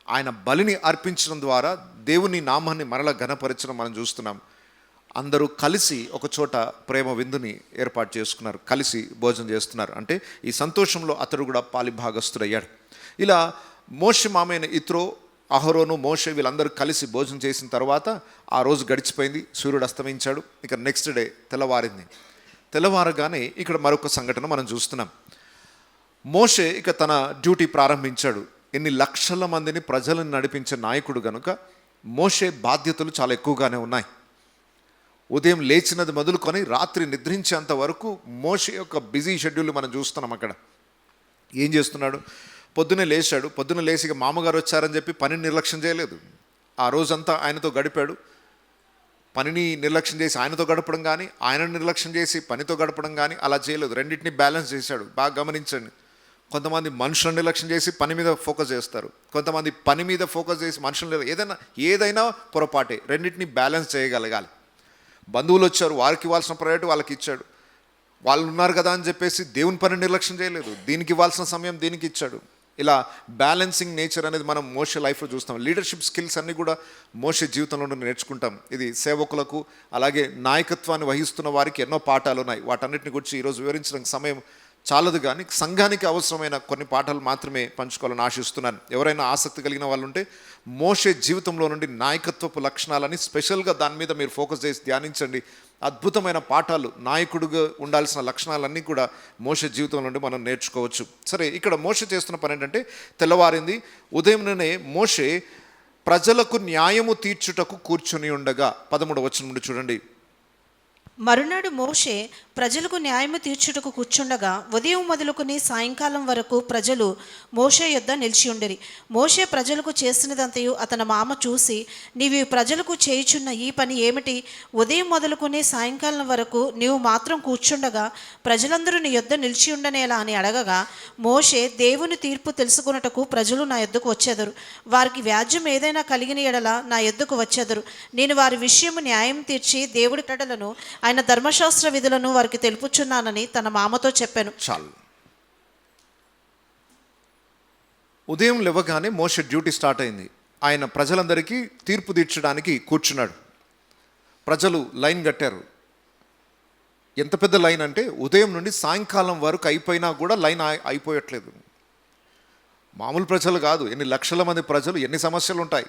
ఆయన బలిని అర్పించడం ద్వారా దేవుని నామాన్ని మరల ఘనపరచడం మనం చూస్తున్నాం. అందరూ కలిసి ఒక చోట ప్రేమ విందుని ఏర్పాటు చేసుకున్నారు, కలిసి భోజనం చేస్తున్నారు. అంటే ఈ సంతోషంలో అతడు కూడా పాలిభాగస్తుడయ్యాడు. ఇలా మోషే మామైన ఇత్రో, అహరోను, మోషే వీళ్ళందరూ కలిసి భోజనం చేసిన తర్వాత ఆ రోజు గడిచిపోయింది, సూర్యుడు అస్తమించాడు. ఇక నెక్స్ట్ డే తెల్లవారింది. తెల్లవారగానే ఇక్కడ మరొక సంఘటన మనం చూస్తున్నాం. మోషే ఇక తన డ్యూటీ ప్రారంభించాడు. ఎన్ని లక్షల మందిని ప్రజలను నడిపించే నాయకుడు కనుక మోషే బాధ్యతలు చాలా ఎక్కువగానే ఉన్నాయి. ఉదయం లేచినది మొదలుకొని రాత్రి నిద్రించేంత వరకు మోషే యొక్క బిజీ షెడ్యూల్ మనం చూస్తున్నాం. అక్కడ ఏం చేస్తున్నాడు? పొద్దున్నే లేచాడు. పొద్దున్న లేచి ఇక మామగారు వచ్చారని చెప్పి పనిని నిర్లక్ష్యం చేయలేదు. ఆ రోజంతా ఆయనతో గడిపాడు. పనిని నిర్లక్ష్యం చేసి ఆయనతో గడపడం కానీ, ఆయనను నిర్లక్ష్యం చేసి పనితో గడపడం కానీ అలా చేయలేదు. రెండింటిని బ్యాలెన్స్ చేశాడు. బాగా గమనించండి. కొంతమంది మనుషులను నిర్లక్ష్యం చేసి పని మీద ఫోకస్ చేస్తారు, కొంతమంది పని మీద ఫోకస్ చేసి మనుషులు ఏదైనా పొరపాటే. రెండింటిని బ్యాలెన్స్ చేయగలగాలి. బంధువులు వచ్చారు, వారికి ఇవ్వాల్సిన ప్రయారిటీ వాళ్ళకి ఇచ్చాడు. వాళ్ళు ఉన్నారు కదా అని చెప్పేసి దేవుని పని నిర్లక్ష్యం చేయలేదు, దీనికి ఇవ్వాల్సిన సమయం దీనికి ఇచ్చాడు. ఇలా బ్యాలెన్సింగ్ నేచర్ అనేది మనం మోషే లైఫ్లో చూస్తాం. లీడర్షిప్ స్కిల్స్ అన్నీ కూడా మోషే జీవితంలో నేర్చుకుంటాం. ఇది సేవకులకు అలాగే నాయకత్వాన్ని వహిస్తున్న వారికి ఎన్నో పాఠాలు ఉన్నాయి. వాటన్నిటిని గురించి ఈరోజు వివరించడానికి సమయం చాలదు, కానీ సంఘానికి అవసరమైన కొన్ని పాఠాలు మాత్రమే పంచుకోవాలని ఆశిస్తున్నాను. ఎవరైనా ఆసక్తి కలిగిన వాళ్ళు ఉంటే మోషే జీవితంలో నుండి నాయకత్వపు లక్షణాలని స్పెషల్గా దాని మీద మీరు ఫోకస్ చేసి ధ్యానించండి. అద్భుతమైన పాఠాలు, నాయకుడిగా ఉండాల్సిన లక్షణాలన్నీ కూడా మోషే జీవితం నుండి మనం నేర్చుకోవచ్చు. సరే, ఇక్కడ మోషే చేస్తున్న పని ఏంటంటే, తెల్లవారింది, ఉదయంలోనే మోషే ప్రజలకు న్యాయము తీర్చుటకు కూర్చొని ఉండగా 13వ వచనం నుండి చూడండి. మరునాడు మోషే ప్రజలకు న్యాయము తీర్చుటకు కూర్చుండగా ఉదయం మొదలుకొని సాయంకాలం వరకు ప్రజలు మోషే యొద్ద నిలిచి ఉండిరి. మోషే ప్రజలకు చేసినదంతయు అతని మామ చూసి, నీవు ప్రజలకు చేయుచున్న ఈ పని ఏమిటి? ఉదయం మొదలుకొని సాయంకాలం వరకు నీవు మాత్రం కూర్చుండగా ప్రజలందరూ నీ యొద్ద నిలిచి ఉండనేలా అని అడగగా, మోషే, దేవుని తీర్పు తెలుసుకొనుటకు ప్రజలు నా యొద్దకు వచ్చెదరు. వారికి వ్యాజ్యం ఏదైనా కలిగిన ఎడల నా యొద్దకు వచ్చెదరు. నేను వారి విషయము న్యాయం తీర్చి దేవుడి కట్టడలను ఆయన ధర్మశాస్త్ర విధులను వారికి తెలుపుచున్నానని తన మామతో చెప్పాను. చాలు. ఉదయం లేవగానే మోషే డ్యూటీ స్టార్ట్ అయింది. ఆయన ప్రజలందరికీ తీర్పు తీర్చడానికి కూర్చున్నాడు. ప్రజలు లైన్ కట్టారు. ఎంత పెద్ద లైన్ అంటే ఉదయం నుండి సాయంకాలం వరకు అయిపోయినా కూడా లైన్ అయిపోయట్లేదు. మామూలు ప్రజలు కాదు, ఎన్ని లక్షల మంది ప్రజలు, ఎన్ని సమస్యలు ఉంటాయి,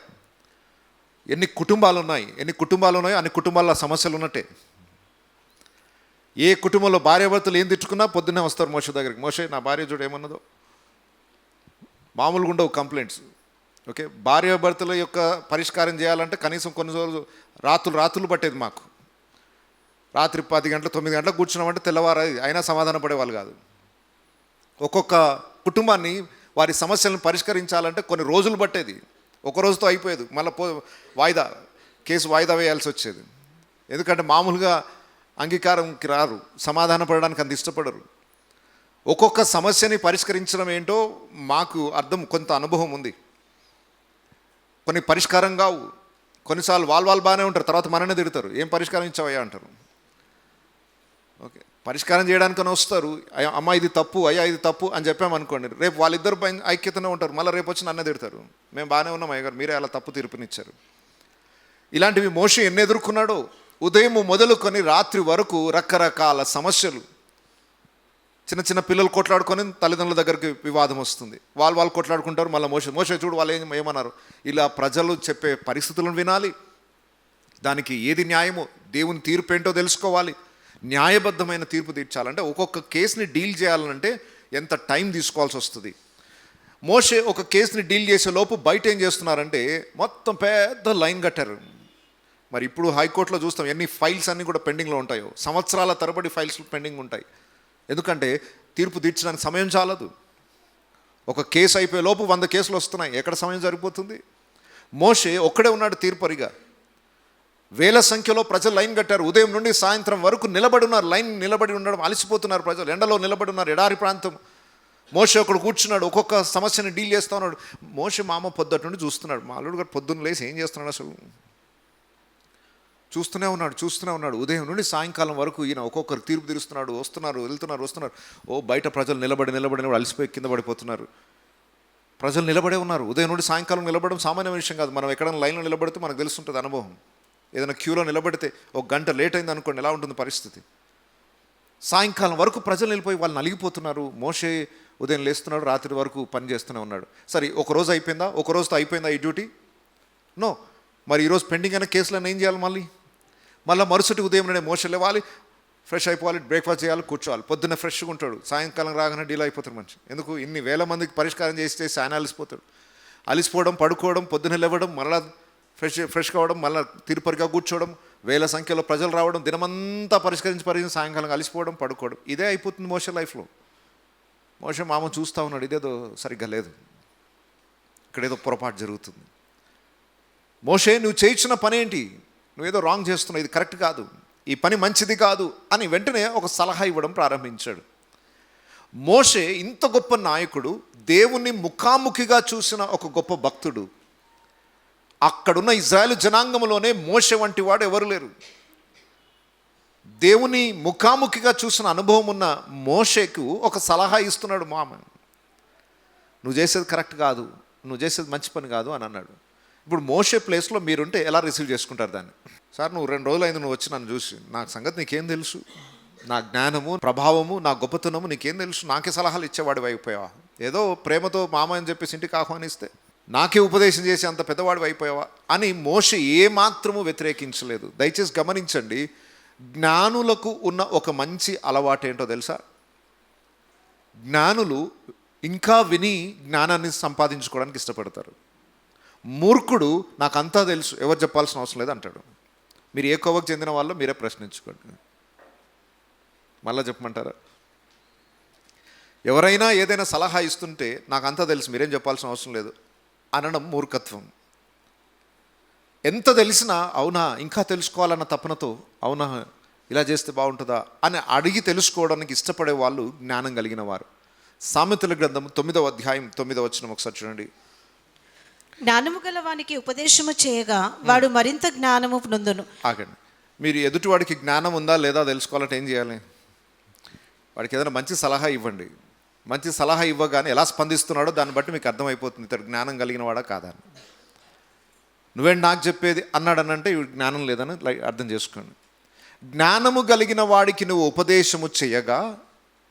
ఎన్ని కుటుంబాలు ఉన్నాయో అన్ని కుటుంబాల్లో సమస్యలు ఉన్నట్టే. ఏ కుటుంబంలో భార్యాభర్తలు ఏం తిట్టుకున్నా పొద్దున్నే వస్తారు మోషే దగ్గరికి. మోషే, నా భార్య చూడు ఏమన్నదో. మామూలుగా ఉండవు కంప్లైంట్స్. ఓకే, భార్యాభర్తల యొక్క పరిష్కారం చేయాలంటే కనీసం కొన్ని రోజులు రాత్రులు పట్టేది మాకు. రాత్రి 10 గంటలు 9 గంటలకు కూర్చున్నామంటే తెల్లవారేది, అయినా సమాధాన పడేవాళ్ళు కాదు. ఒక్కొక్క కుటుంబాన్ని వారి సమస్యలను పరిష్కరించాలంటే కొన్ని రోజులు పట్టేది. ఒక రోజుతో అయిపోయేది. మళ్ళీ కేసు వాయిదా వేయాల్సి వచ్చేది. ఎందుకంటే మామూలుగా అంగీకారంకి రారు, సమాధాన పడడానికి అంత ఇష్టపడరు. ఒక్కొక్క సమస్యని పరిష్కరించడం ఏంటో మాకు కొంత అనుభవం ఉంది. కొన్ని పరిష్కారం కావు. కొన్నిసార్లు వాళ్ళు బాగానే ఉంటారు, తర్వాత మననే తిడతారు, ఏం పరిష్కారం ఇచ్చావయ్యా అంటారు. ఓకే, పరిష్కారం చేయడానికని వస్తారు, అమ్మ ఇది తప్పు, అయ్యా ఇది తప్పు అని చెప్పామనుకోండి, రేపు వాళ్ళిద్దరు ఐక్యతనే ఉంటారు, మళ్ళీ రేపు వచ్చి నన్నే తిడతారు, మేము బాగానే ఉన్నాం అయ్యగారు, మీరే అలా తప్పు తీర్పునిచ్చారు. ఇలాంటివి మోషే ఎన్ని ఎదుర్కొన్నాడో. ఉదయం మొదలుకొని రాత్రి వరకు రకరకాల సమస్యలు. చిన్న చిన్న పిల్లలు కొట్లాడుకొని తల్లిదండ్రుల దగ్గరికి వివాదం వస్తుంది, వాళ్ళు కొట్లాడుకుంటారు. మళ్ళీ మోషే చూడు వాళ్ళు ఏమన్నారు. ఇలా ప్రజలు చెప్పే పరిస్థితులను వినాలి, దానికి ఏది న్యాయమో, దేవుని తీర్పు ఏంటో తెలుసుకోవాలి, న్యాయబద్ధమైన తీర్పు తీర్చాలంటే ఒక్కొక్క కేసుని డీల్ చేయాలంటే ఎంత టైం తీసుకోవాల్సి వస్తుంది. మోషే ఒక కేసుని డీల్ చేసే లోపు బయట ఏం చేస్తున్నారంటే మొత్తం పెద్ద లైన్ కట్టారు. మరి ఇప్పుడు హైకోర్టులో చూస్తాం ఎన్ని ఫైల్స్ అన్నీ కూడా పెండింగ్లో ఉంటాయో, సంవత్సరాల తరబడి ఫైల్స్ పెండింగ్ ఉంటాయి. ఎందుకంటే తీర్పు తీర్చడానికి సమయం చాలదు. ఒక కేసు అయిపోయే లోపు 100 కేసులు వస్తున్నాయి, ఎక్కడ సమయం సరిపోతుంది. మోషే ఒక్కడే ఉన్నాడు తీర్పరిగా. వేల సంఖ్యలో ప్రజలు లైన్ కట్టారు. ఉదయం నుండి సాయంత్రం వరకు లైన్ నిలబడి ఉండడం అలసిపోతున్నారు ప్రజలు. ఎండలో నిలబడి ఉన్నారు, ఎడారి ప్రాంతం. మోషే ఒకడు కూర్చున్నాడు, ఒక్కొక్క సమస్యని డీల్ చేస్తూ ఉన్నాడు. మోషే మామ పొద్దుట నుండి చూస్తున్నాడు. మా అల్లుడు గారు పొద్దున్న లేసి ఏం చేస్తున్నాడు అసలు చూస్తూనే ఉన్నాడు. ఉదయం నుండి సాయంకాలం వరకు ఈయన ఒక్కొక్కరు తీర్పు తీరుస్తున్నాడు. వస్తున్నారు. బయట ప్రజలు నిలబడి అలసిపోయి కింద పడిపోతున్నారు. ప్రజలు నిలబడే ఉన్నారు. ఉదయం నుండి సాయంకాలం నిలబడడం సామాన్య విషయం కాదు. మనం ఎక్కడైనా లైన్లో నిలబడితే మనకు తెలుస్తుంటుంది అనుభవం. ఏదైనా క్యూలో నిలబడితే 1 గంట లేట్ అయింది అనుకోండి, ఎలా ఉంటుంది పరిస్థితి. సాయంకాలం వరకు ప్రజలు వెళ్ళిపోయి వాళ్ళు నలిగిపోతున్నారు. మోషే ఉదయం లేస్తున్నాడు, రాత్రి వరకు పని చేస్తూనే ఉన్నాడు. సరే, ఒక రోజు అయిపోయిందా? ఒక రోజుతో అయిపోయిందా ఈ డ్యూటీ? నో. మరి ఈరోజు పెండింగ్ అయిన కేసులను ఏం చేయాలి? మళ్ళీ మరుసటి ఉదయం నుండి మోషే లేవాలి, ఫ్రెష్ అయిపోవాలి, బ్రేక్ఫాస్ట్ చేయాలి, కూర్చోవాలి. పొద్దున్న ఫ్రెష్గా ఉంటాడు, సాయంకాలం రాగానే డీల్ అయిపోతాడు మనిషి. ఎందుకు? ఇన్ని వేల మందికి పరిష్కారం చేసి ఆయన అలిసిపోవడం, పడుకోవడం, పొద్దున్న లేవడం, మళ్ళీ ఫ్రెష్ కావడం, మళ్ళీ తీర్పరిగా కూర్చోవడం, వేల సంఖ్యలో ప్రజలు రావడం, దినమంతా పరిష్కరించి సాయంకాలం అలిసిపోవడం, పడుకోవడం. ఇదే అయిపోతుంది మోషే లైఫ్లో. మోషే మామ చూస్తూ ఉన్నాడు, ఇదేదో సరిగ్గా లేదు, ఇక్కడేదో పొరపాటు జరుగుతుంది. మోషే, నువ్వు చేయించిన పని ఏంటి? నువ్వేదో రాంగ్ చేస్తున్నావు, ఇది కరెక్ట్ కాదు, ఈ పని మంచిది కాదు అని వెంటనే ఒక సలహా ఇవ్వడం ప్రారంభించాడు. మోషే ఇంత గొప్ప నాయకుడు, దేవుణ్ణి ముఖాముఖిగా చూసిన ఒక గొప్ప భక్తుడు. అక్కడున్న ఇజ్రాయేలు జనాంగంలోనే మోషే వంటి వాడు ఎవరు లేరు. దేవుని ముఖాముఖిగా చూసిన అనుభవం ఉన్న మోషేకు ఒక సలహా ఇస్తున్నాడు మామ. నువ్వు చేసేది కరెక్ట్ కాదు, నువ్వు చేసేది మంచి పని కాదు అని అన్నాడు. ఇప్పుడు మోషే ప్లేస్లో మీరుంటే ఎలా రిసీవ్ చేసుకుంటారు దాన్ని? సార్, నువ్వు 2 రోజులు అయింది నువ్వు వచ్చి నన్ను చూసి, నాకు సంగతి నీకేం తెలుసు? నా జ్ఞానము, ప్రభావము, నా గొప్పతనము నీకేం తెలుసు? నాకే సలహాలు ఇచ్చేవాడివి అయిపోయావా? ఏదో ప్రేమతో మామ అని చెప్పేసి ఇంటికి ఆహ్వానిస్తే నాకే ఉపదేశం చేసి అంత పెద్దవాడివి అయిపోయావా అని మోషే ఏమాత్రము వ్యతిరేకించలేదు. దయచేసి గమనించండి, జ్ఞానులకు ఉన్న ఒక మంచి అలవాటు ఏంటో తెలుసా? జ్ఞానులు ఇంకా విని జ్ఞానాన్ని సంపాదించుకోవడానికి ఇష్టపడతారు. మూర్ఖుడు నాకంతా తెలుసు, ఎవరు చెప్పాల్సిన అవసరం లేదు అంటాడు. మీరు ఏ కోవకు చెందిన వాళ్ళు మీరే ప్రశ్నించుకోండి. మళ్ళీ చెప్పమంటారా? ఎవరైనా ఏదైనా సలహా ఇస్తుంటే నాకంతా తెలుసు, మీరేం చెప్పాల్సిన అవసరం లేదు అనడం మూర్ఖత్వం. ఎంత తెలిసినా అవునా ఇంకా తెలుసుకోవాలన్న తపనతో, అవునా ఇలా చేస్తే బాగుంటుందా అని అడిగి తెలుసుకోవడానికి ఇష్టపడే వాళ్ళు జ్ఞానం కలిగిన వారు. సామెతల గ్రంథం 9వ అధ్యాయం 9వ వచనం ఒకసారి చూడండి. జ్ఞానము గల వానికి ఉపదేశము చేయగా వాడు మరింత జ్ఞానము నొందును. ఆగండి. మీరు ఎదుటివాడికి జ్ఞానం ఉందా లేదా తెలుసుకోవాలంటే ఏం చేయాలి? వాడికి ఏదైనా మంచి సలహా ఇవ్వండి. మంచి సలహా ఇవ్వగానే ఎలా స్పందిస్తున్నాడో దాన్ని బట్టి మీకు అర్థమైపోతుంది ఇతడు జ్ఞానం కలిగిన వాడా కాదా అని. నువ్వేంటి నాకు చెప్పేది అన్నాడనంటే ఇవి జ్ఞానం లేదని అర్థం చేసుకోండి. జ్ఞానము కలిగిన వాడికి నువ్వు ఉపదేశము చేయగా,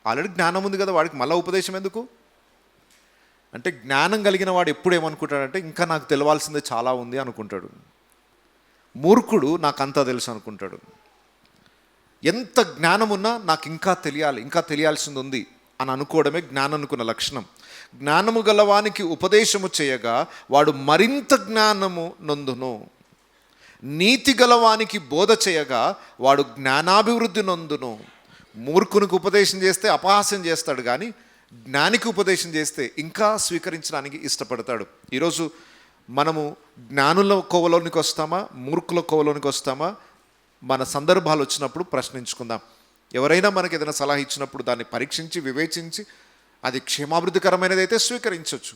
ఆల్రెడీ జ్ఞానం ఉంది కదా వాడికి మళ్ళీ ఉపదేశం ఎందుకు అంటే, జ్ఞానం కలిగిన వాడు ఎప్పుడు ఏమనుకుంటాడంటే ఇంకా నాకు తెలవాల్సిందే చాలా ఉంది అనుకుంటాడు. మూర్ఖుడు నాకు అంతా తెలుసు అనుకుంటాడు. ఎంత జ్ఞానం ఉన్నా నాకు ఇంకా తెలియాలి, ఇంకా తెలియాల్సింది ఉంది అని అనుకోవడమే జ్ఞానం అనుకున్న లక్షణం. జ్ఞానము గలవానికి ఉపదేశము చేయగా వాడు మరింత జ్ఞానము నొందును. నీతి గలవానికి బోధ చేయగా వాడు జ్ఞానాభివృద్ధి నొందును. మూర్ఖునికి ఉపదేశం చేస్తే అపహాస్యం చేస్తాడు, కానీ జ్ఞానికి ఉపదేశం చేస్తే ఇంకా స్వీకరించడానికి ఇష్టపడతాడు. ఈరోజు మనము జ్ఞానుల కోవలోనికి వస్తామా, మూర్ఖుల కోవలోనికి వస్తామా? మన సందర్భాలు వచ్చినప్పుడు ప్రశ్నించుకుందాం. ఎవరైనా మనకి ఏదైనా సలహా ఇచ్చినప్పుడు దాన్ని పరీక్షించి వివేచించి అది క్షేమాభివృద్ధికరమైనది అయితే స్వీకరించవచ్చు.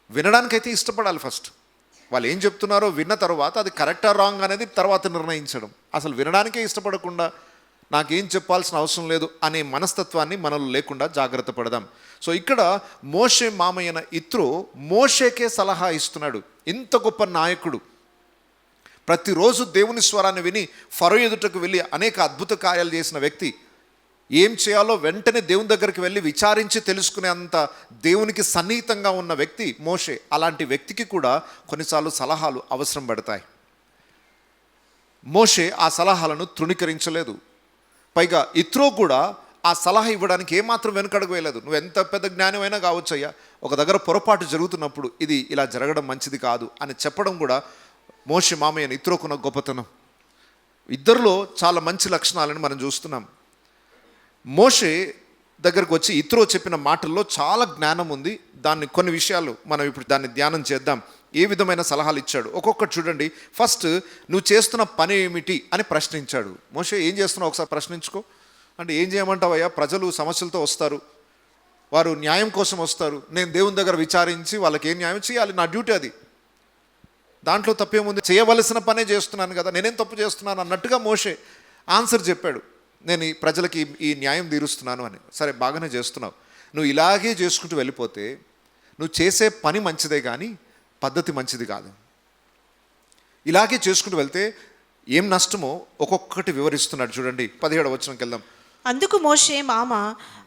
వినడానికైతే ఇష్టపడాలి. ఫస్ట్ వాళ్ళు ఏం చెప్తున్నారో విన్న తర్వాత అది కరెక్టా రాంగ్ అనేది తర్వాత నిర్ణయించడం. అసలు వినడానికే ఇష్టపడకుండా నాకేం చెప్పాల్సిన అవసరం లేదు అనే మనస్తత్వాన్ని మనలో లేకుండా జాగ్రత్త పడదాం. సో ఇక్కడ మోషే మామయ్యన ఇత్రో మోషేకే సలహా ఇస్తున్నాడు. ఇంత గొప్ప నాయకుడు, ప్రతిరోజు దేవుని స్వరాన్ని విని ఫరో ఎదుటకు వెళ్ళి అనేక అద్భుత కార్యాలు చేసిన వ్యక్తి, ఏం చేయాలో వెంటనే దేవుని దగ్గరికి వెళ్ళి విచారించి తెలుసుకునే అంత దేవునికి సన్నిహితంగా ఉన్న వ్యక్తి మోషే. అలాంటి వ్యక్తికి కూడా కొన్నిసార్లు సలహాలు అవసరం పడతాయి. మోషే ఆ సలహాలను తృణీకరించలేదు. పైగా ఇత్రో కూడా ఆ సలహా ఇవ్వడానికి ఏమాత్రం వెనుకడుగు వేయలేదు. నువ్వు ఎంత పెద్ద జ్ఞానమైనా కావచ్చు అయ్యా, ఒక దగ్గర పొరపాటు జరుగుతున్నప్పుడు ఇది ఇలా జరగడం మంచిది కాదు అని చెప్పడం కూడా మోషే మామయ్యను ఇత్రోకున్న గొప్పతనం. ఇద్దరిలో చాలా మంచి లక్షణాలను మనం చూస్తున్నాం. మోషే దగ్గరకు వచ్చి ఇత్రో చెప్పిన మాటల్లో చాలా జ్ఞానం ఉంది. దాన్ని కొన్ని విషయాలు మనం ఇప్పుడు దాన్ని ధ్యానం చేద్దాం. ఏ విధమైన సలహాలు ఇచ్చాడు ఒక్కొక్కటి చూడండి. ఫస్ట్, నువ్వు చేస్తున్న పని ఏమిటి అని ప్రశ్నించాడు. మోషే, ఏం చేస్తున్నావు ఒకసారి ప్రశ్నించుకో. అంటే ఏం చేయమంటావయ్యా? ప్రజలు సమస్యలతో వస్తారు, వారు న్యాయం కోసం వస్తారు. నేను దేవుని దగ్గర విచారించి వాళ్ళకి ఏం న్యాయం చేయాలి, నా డ్యూటీ అది. దాంట్లో తప్పేముంది? చేయవలసిన పనే చేస్తున్నాను కదా, నేనేం తప్పు చేస్తున్నాను అన్నట్టుగా మోషే ఆన్సర్ చెప్పాడు. నేను ఈ ప్రజలకి ఈ న్యాయం తీరుస్తున్నాను అని. సరే, బాగానే చేస్తున్నావు. నువ్వు ఇలాగే చేసుకుంటూ వెళ్ళిపోతే నువ్వు చేసే పని మంచిదే కానీ పద్ధతి మంచిది కాదు. ఇలాగే చేసుకుంటూ వెళ్తే ఏం నష్టమో ఒక్కొక్కటి వివరిస్తున్నాడు. చూడండి, 17వ వచనంకి వెళ్దాం. అందుకు మోషే మామ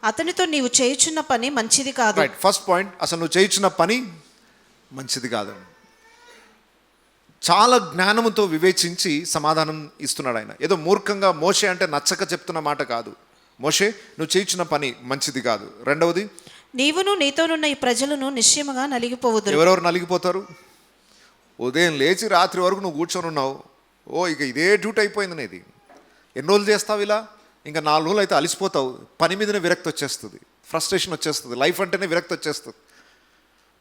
అతనితో నీవు చేయుచున్న పని మంచిది కాదు. రైట్, ఫస్ట్ పాయింట్, అసలు నువ్వు చేయుచున్న పని మంచిది కాదు. చాలా జ్ఞానముతో వివేచించి సమాధానం ఇస్తున్నాడు ఆయన. ఏదో మూర్ఖంగా మోషే అంటే నచ్చక చెప్తున్న మాట కాదు. మోషే, నువ్వు చేయుచున్న పని మంచిది కాదు. రెండవది, నీవును నీతోనున్న ఈ ప్రజలను నిశ్చయముగా నలిగిపోవుదురు. ఎవరెవరు నలిగిపోతారు? ఉదయం లేచి రాత్రి వరకు నువ్వు కూర్చొని ఉన్నావు. ఇక ఇదే డ్యూటీ అయిపోయింది నీది. ఎన్ని రోజులు చేస్తావు ఇలా? ఇంకా 4 రోజులు అయితే అలసిపోతావు. పని మీదనే విరక్తి వచ్చేస్తుంది, ఫ్రస్ట్రేషన్ వచ్చేస్తుంది, లైఫ్ అంటేనే విరక్తి వచ్చేస్తుంది.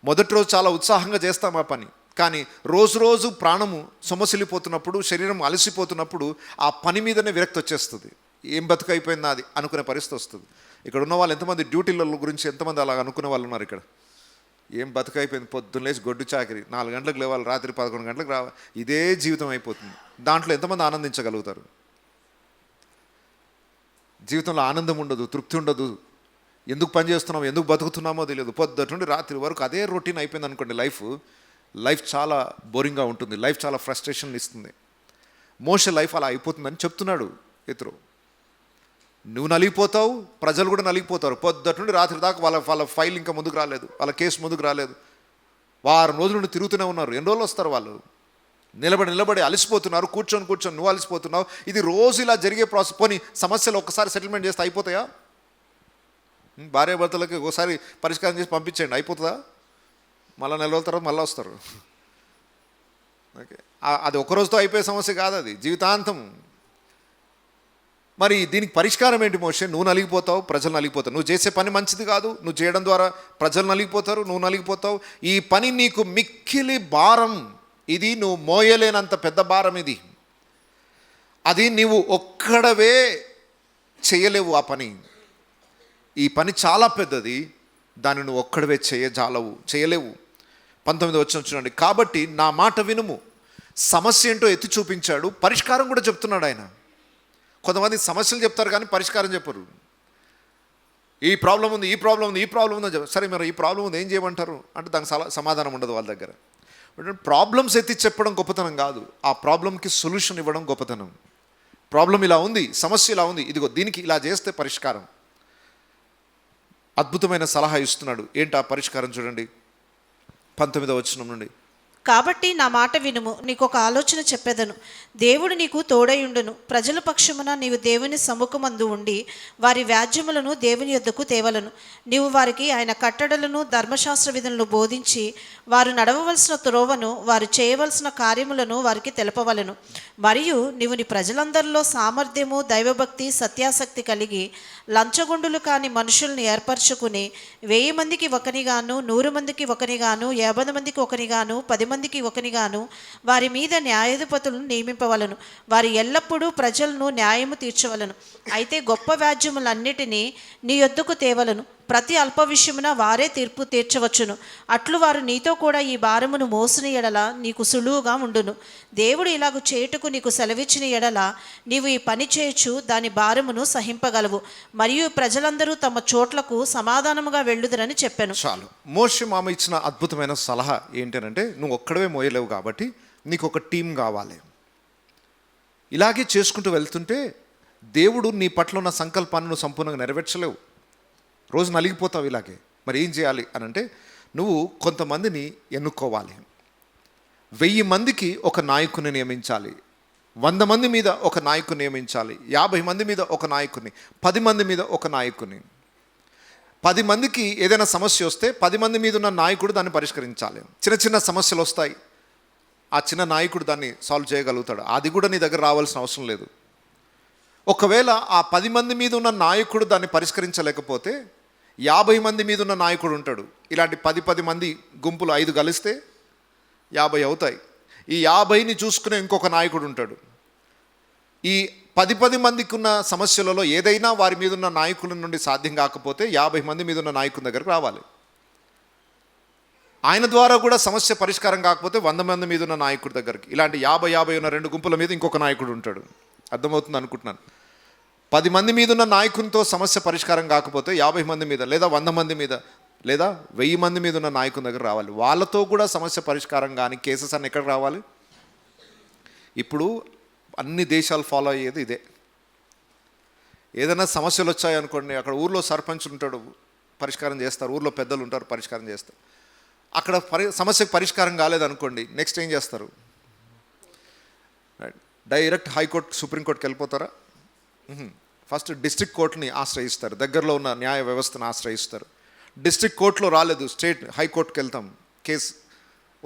మొదటి రోజు చాలా ఉత్సాహంగా చేస్తాం ఆ పని, కానీ రోజు రోజు ప్రాణము సొమ్మసిల్లిపోతున్నప్పుడు, శరీరం అలసిపోతున్నప్పుడు ఆ పని మీదనే విరక్తి వచ్చేస్తుంది. ఏం బతుకు అయిపోయింది అది అనుకునే పరిస్థితి వస్తుంది. ఇక్కడ ఉన్న వాళ్ళు ఎంతమంది డ్యూటీల గురించి ఎంతమంది అలా అనుకునే వాళ్ళు ఉన్నారు ఇక్కడ? ఏం బతుకు అయిపోయింది, పొద్దున్న లేచి గొడ్డు చాకరీ, 4 గంటలకు లేవాలి, రాత్రి 11 గంటలకు రావాలి, ఇదే జీవితం అయిపోతుంది. దాంట్లో ఎంతమంది ఆనందించగలుగుతారు? జీవితంలో ఆనందం ఉండదు, తృప్తి ఉండదు. ఎందుకు పని చేస్తున్నామో, ఎందుకు బతుకుతున్నామో తెలియదు. పొద్దుటి నుండి రాత్రి వరకు అదే రొటీన్ అయిపోయింది అనుకోండి. లైఫ్ చాలా బోరింగ్గా ఉంటుంది, లైఫ్ చాలా ఫ్రస్ట్రేషన్ ఇస్తుంది. మోషే లైఫ్ అలా అయిపోతుందని చెప్తున్నాడు ఇతరు. నువ్వు నలిగిపోతావు, ప్రజలు కూడా నలిగిపోతారు. పొద్దుటి నుండి రాత్రి దాకా వాళ్ళ ఫైల్ ఇంకా ముందుకు రాలేదు, వాళ్ళ కేసు ముందుకు రాలేదు. వారం రోజుల నుండి తిరుగుతూనే ఉన్నారు. ఎన్ని రోజులు వస్తారు వాళ్ళు? నిలబడి అలసిపోతున్నారు. కూర్చొని నువ్వు అలసిపోతున్నావు. ఇది రోజు ఇలా జరిగే ప్రాసెస్. పోనీ సమస్యలు ఒక్కసారి సెటిల్మెంట్ చేస్తే అయిపోతాయా? భార్యాభర్తలకి ఒకసారి పరిష్కారం చేసి పంపించండి, అయిపోతుందా? మళ్ళీ 4 రోజుల తర్వాత మళ్ళీ వస్తారు. ఓకే, అది ఒక రోజుతో అయిపోయే సమస్య కాదు, అది జీవితాంతం. మరి దీనికి పరిష్కారం ఏంటి మోషే? నువ్వు నలిగిపోతావు, ప్రజలు నలిగిపోతావు. నువ్వు చేసే పని మంచిది కాదు, నువ్వు చేయడం ద్వారా ప్రజలు నలిగిపోతారు, నువ్వు నలిగిపోతావు. ఈ పని నీకు మిక్కిలి భారం, ఇది నువ్వు మోయలేనంత పెద్ద భారం ఇది. అది నీవు ఒక్కడవే చేయలేవు. ఆ పని, ఈ పని చాలా పెద్దది, దాన్ని నువ్వు ఒక్కడవే చేయలేవు. 19వ వచనం చూడండి. కాబట్టి నా మాట వినుము. సమస్య ఏంటో ఎత్తి చూపించాడు, పరిష్కారం కూడా చెప్తున్నాడు ఆయన. కొంతమంది సమస్యలు చెప్తారు కానీ పరిష్కారం చెప్పరు. ఈ ప్రాబ్లం ఉంది, ఈ ప్రాబ్లం ఉంది, ఈ ప్రాబ్లం ఉందని చెప్పారు. సరే మరి ఈ ప్రాబ్లం ఉంది, ఏం చేయమంటారు అంటే దానికి సమాధానం ఉండదు వాళ్ళ దగ్గర. ప్రాబ్లమ్స్ ఎత్తి చెప్పడం గొప్పతనం కాదు, ఆ ప్రాబ్లంకి సొల్యూషన్ ఇవ్వడం గొప్పతనం. ప్రాబ్లం ఇలా ఉంది, సమస్య ఇలా ఉంది, ఇదిగో దీనికి ఇలా చేస్తే పరిష్కారం. అద్భుతమైన సలహా ఇస్తున్నాడు. ఏంటి ఆ పరిష్కారం చూడండి 19వ వచనం నుండి. కాబట్టి నా మాట వినుము, నీకు ఒక ఆలోచన చెప్పెదను. దేవుడు నీకు తోడైయుండును. ప్రజల పక్షమున నీవు దేవుని సముఖమందు ఉండి వారి వ్యాజ్యములను దేవుని యొద్దకు తేవలను. నీవు వారికి ఆయన కట్టడలను ధర్మశాస్త్ర విధులను బోధించి వారు నడవవలసిన త్రోవను వారు చేయవలసిన కార్యములను వారికి తెలపవలను. మరియు నీవు నీ ప్రజలందరిలో సామర్థ్యము, దైవభక్తి, సత్యాసక్తి కలిగి లంచగొండులు కాని మనుషుల్ని ఏర్పరచుకుని 1000 మందికి ఒకనిగాను, 100 మందికి ఒకనిగాను, 50 మందికి ఒకనిగాను, 10 మందికి ఒకనిగాను వారి మీద న్యాయాధిపతులను నియమింపవలను. వారి ఎల్లప్పుడూ ప్రజలను న్యాయము తీర్చవలను. అయితే గొప్ప వ్యాజ్యములన్నిటినీ నీ యొద్దకు తేవలను. ప్రతి అల్ప విషయమున వారే తీర్పు తీర్చవచ్చును. అట్లు వారు నీతో కూడా ఈ భారమును మోసిన ఎడల నీకు సులువుగా ఉండును. దేవుడు ఇలాగ చేయుటకు నీకు సెలవిచ్చిన ఎడల నీవు ఈ పని చేయొచ్చు, దాని భారమును సహింపగలవు. మరియు ప్రజలందరూ తమ చోట్లకు సమాధానముగా వెళ్ళుదురని చెప్పాను. చాలు. మోషే మామ ఇచ్చిన అద్భుతమైన సలహా ఏంటంటే, నువ్వు ఒక్కడవే మోయలేవు కాబట్టి నీకు ఒక టీం కావాలి. ఇలాగే చేసుకుంటూ వెళ్తుంటే దేవుడు నీ పట్ల ఉన్న సంకల్పాన్ని నువ్వు సంపూర్ణంగా నెరవేర్చలేవు. రోజు నలిగిపోతావు ఇలాగే. మరి ఏం చేయాలి అని అంటే, నువ్వు కొంతమందిని ఎన్నుకోవాలి. 1000 మందికి ఒక నాయకుని నియమించాలి, 100 మంది మీద ఒక నాయకుని నియమించాలి, 50 మంది మీద ఒక నాయకుని, 10 మంది మీద ఒక నాయకుని. 10 మందికి ఏదైనా సమస్య వస్తే 10 మంది మీద ఉన్న నాయకుడు దాన్ని పరిష్కరించాలి. చిన్న చిన్న సమస్యలు వస్తాయి, ఆ చిన్న నాయకుడు దాన్ని సాల్వ్ చేయగలుగుతాడు. అది కూడా నీ దగ్గర రావాల్సిన అవసరం లేదు. ఒకవేళ ఆ 10 మంది మీద ఉన్న నాయకుడు దాన్ని పరిష్కరించలేకపోతే 50 మంది మీద ఉన్న నాయకుడు ఉంటాడు. ఇలాంటి 10 మంది గుంపులు 5 కలిస్తే 50 అవుతాయి. ఈ 50ని చూసుకునే ఇంకొక నాయకుడు ఉంటాడు. ఈ 10 మందికి ఉన్న సమస్యలలో ఏదైనా వారి మీద ఉన్న నాయకుల నుండి సాధ్యం కాకపోతే 50 మంది మీద ఉన్న నాయకుని దగ్గరకు రావాలి. ఆయన ద్వారా కూడా సమస్య పరిష్కారం కాకపోతే 100 మంది మీద ఉన్న నాయకుడి దగ్గరికి. ఇలాంటి 50 ఉన్న 2 గుంపుల మీద ఇంకొక నాయకుడు ఉంటాడు. అర్థమవుతుంది అనుకుంటున్నాను. 10 మంది మీద ఉన్న నాయకునితో సమస్య పరిష్కారం కాకపోతే 50 మంది మీద, లేదా 100 మంది మీద, లేదా 1000 మంది మీద ఉన్న నాయకుని దగ్గర రావాలి. వాళ్ళతో కూడా సమస్య పరిష్కారం కానీ కేసెస్ అన్నీ ఎక్కడ రావాలి? ఇప్పుడు అన్ని దేశాలు ఫాలో అయ్యేది ఇదే. ఏదైనా సమస్యలు వచ్చాయనుకోండి, అక్కడ ఊర్లో సర్పంచ్ ఉంటాడు, పరిష్కారం చేస్తారు. ఊర్లో పెద్దలు ఉంటారు, పరిష్కారం చేస్తారు. అక్కడ సమస్యకు పరిష్కారం కాలేదనుకోండి, నెక్స్ట్ ఏం చేస్తారు? డైరెక్ట్ హైకోర్టు, సుప్రీంకోర్టుకి వెళ్ళిపోతారా? ఫస్ట్ డిస్ట్రిక్ట్ కోర్టుని ఆశ్రయిస్తారు, దగ్గరలో ఉన్న న్యాయ వ్యవస్థను ఆశ్రయిస్తారు. డిస్ట్రిక్ట్ కోర్టులో రాలేదు, స్టేట్ హైకోర్టుకి వెళ్తాం, కేసు